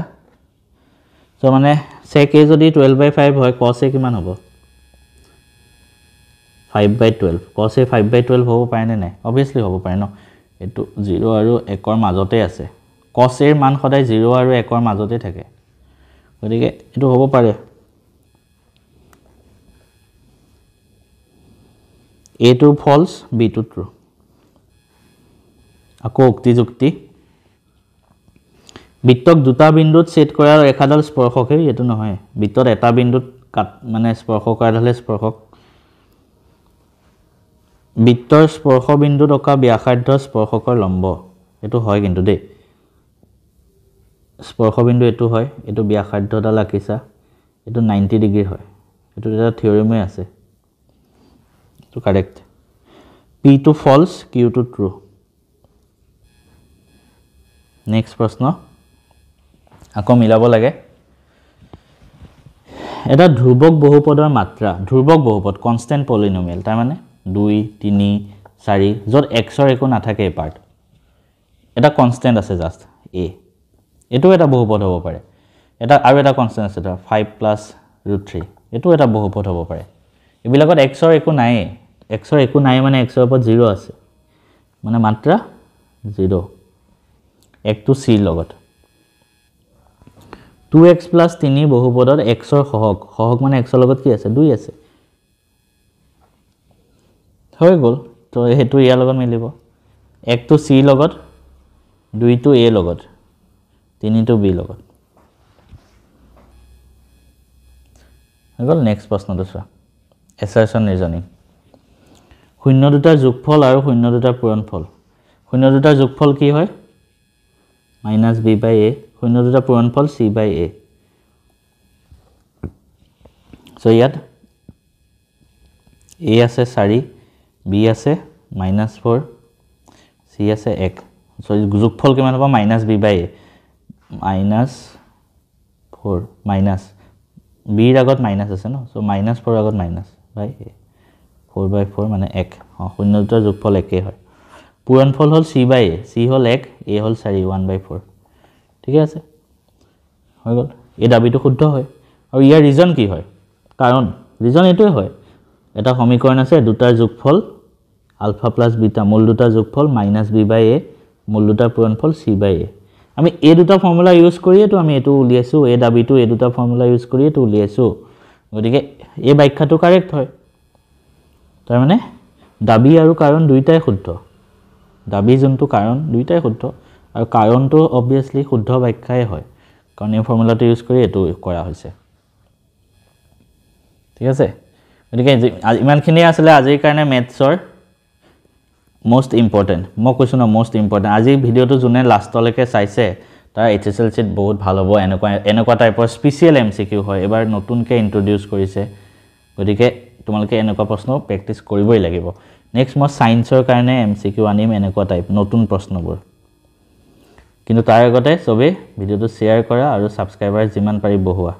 সো মানে sec a যদি 12/5 হয় cos a কিমান হ'ব 5/12 cos a 5/12 হ'ব পাৰে নে নাই obviously হ'ব পাৰে ন এটো 0 আৰু 1 ৰ মাজতে আছে cos a ৰ মান সদায় 0 আৰু 1 ৰ মাজতে থাকে গতিকে এটো হ'ব পাৰে a to false b to true আকৌ উক্তি যুক্তি বৃত্তক দুটা বিন্দুত ছেদ কৰাৰ ৰেখাডাল স্পৰ্শকে এটো নহয় বৃত্তত এটা বিন্দুত মানে স্পৰ্শ কৰাডালে স্পৰ্শক বৃত্তৰ স্পৰ্শ বিন্দুত অকা ব্যাসাৰ্ধ স্পৰ্শকৰ লম্ব এটো হয় কিন্তু দে স্পৰ্শ বিন্দু এটো হয় এটো ব্যাসাৰ্ধডাল আকিছা এটো 90 ডিগ্ৰী হয় এটো এটা থিওৰেমে আছে এটো correct p to false q to true next প্ৰশ্ন আকৌ মিলাব লাগে এটা ধ্ৰুবক বহুপদৰ মাত্ৰা ধ্ৰুবক বহুপদ কনস্ট্যান্ট পলিনোমিয়াল তাৰ মানে 2 3 4 যত x ৰ একো নাথাকে পাৰ্ট এটা কনস্ট্যান্ট আছে জাস্ট a এটো এটা বহুপদ হ'ব পাৰে এটা আৰু এটা কনস্ট্যান্ট আছে 5 + √3 এটো এটা বহুপদ হ'ব পাৰে এবিলাকত x ৰ একো নাই x ৰ একো নাই মানে x ৰ ওপৰত 0 আছে মানে মাত্ৰা 0 1 to c লগত 2x + 3 বহুপদৰ x ৰ সহগ মানে x ৰ লগত কি আছে 2 আছে হৈ গল তো হেতু ইয়াৰ লগত মিলিব 1 to c লগত 2 to a লগত 3 to b লগত হৈ গল নেক্সট প্ৰশ্নটো চোৱা এছাৰশন ৰিজনিং শূন্য দুটাৰ যোগফল আৰু শূন্য দুটাৰ পূৰণফল শূন্য দুটাৰ যোগফল কি হয় -b/a শূন্য দুটাৰ পূৰণফল c/a সো ইয়াত a আছে 4 b আছে -4 c আছে 1 সো যোগফল কিমান হ'ব -b/a -4 মাইনাস b ৰ আগত মাইনাস আছে ন সো -4 আগত -/a 4/4 মানে 1 শূন্য দুটাৰ যোগফল একেই হয় পূৰণফল হল c/a c হল 1 a হল 4 1/4 ঠিক আছে হৈ গল এই দাবিটো শুদ্ধ হয় আৰু ইয়াৰ ৰিজন কি হয় কাৰণ ৰিজন এটোই হয় এটা সমীকৰণ আছে দুটাৰ যোগফল আলফা + বিটা মূল দুটাৰ যোগফল -b/a মূল দুটাৰ পূৰণফল c/a আমি এই দুটা ফৰ্মুলা ইউজ কৰিয়ে তো আমি এটো উলিয়াইছো এই দাবিটো এই দুটা ফৰ্মুলা ইউজ কৰিয়ে তো উলিয়াইছো গতিকে এই ব্যাখ্যাটো কাৰেক্ট হয় তাৰ মানে দাবি আৰু কাৰণ দুইটাই শুদ্ধ দাবি যোনটো কাৰণ দুইটাই শুদ্ধ আৰু কাৰণটো obviously শুদ্ধ ব্যাখ্যাই হয় কাৰণ এই ফৰ্মুলাটো ইউজ কৰি এটো কৰা হৈছে ঠিক আছে গতিকে ইমানখিনি আছিল আজিৰ কাৰণে ম্যাথছৰ মোস্ট ইম্পৰ্টেন্ট মই কৈছো না মোস্ট ইম্পৰ্টেন্ট আজি ভিডিওটো যোনে লাষ্টলৈকে চাইছে তাৰ HSLCত বহুত ভাল হ'ব এনেকুৱা টাইপৰ স্পেচিয়েল MCQ হয় এবাৰ নতুনকৈ ইন্ট্ৰোডিউস কৰিছে গতিকে তোমালোকে এনেকুৱা প্ৰশ্ন প্ৰেক্টিস কৰিবই লাগিব নেক্সট মই সায়েন্সৰ কাৰণে MCQ আনিম এনেকুৱা টাইপ নতুন প্ৰশ্নবোৰ কিন্তু তাৰ আগতে সবে ভিডিওটো শেয়াৰ কৰা আৰু সাবস্ক্ৰাইবাৰ যিমান পাৰি বঢ়োৱা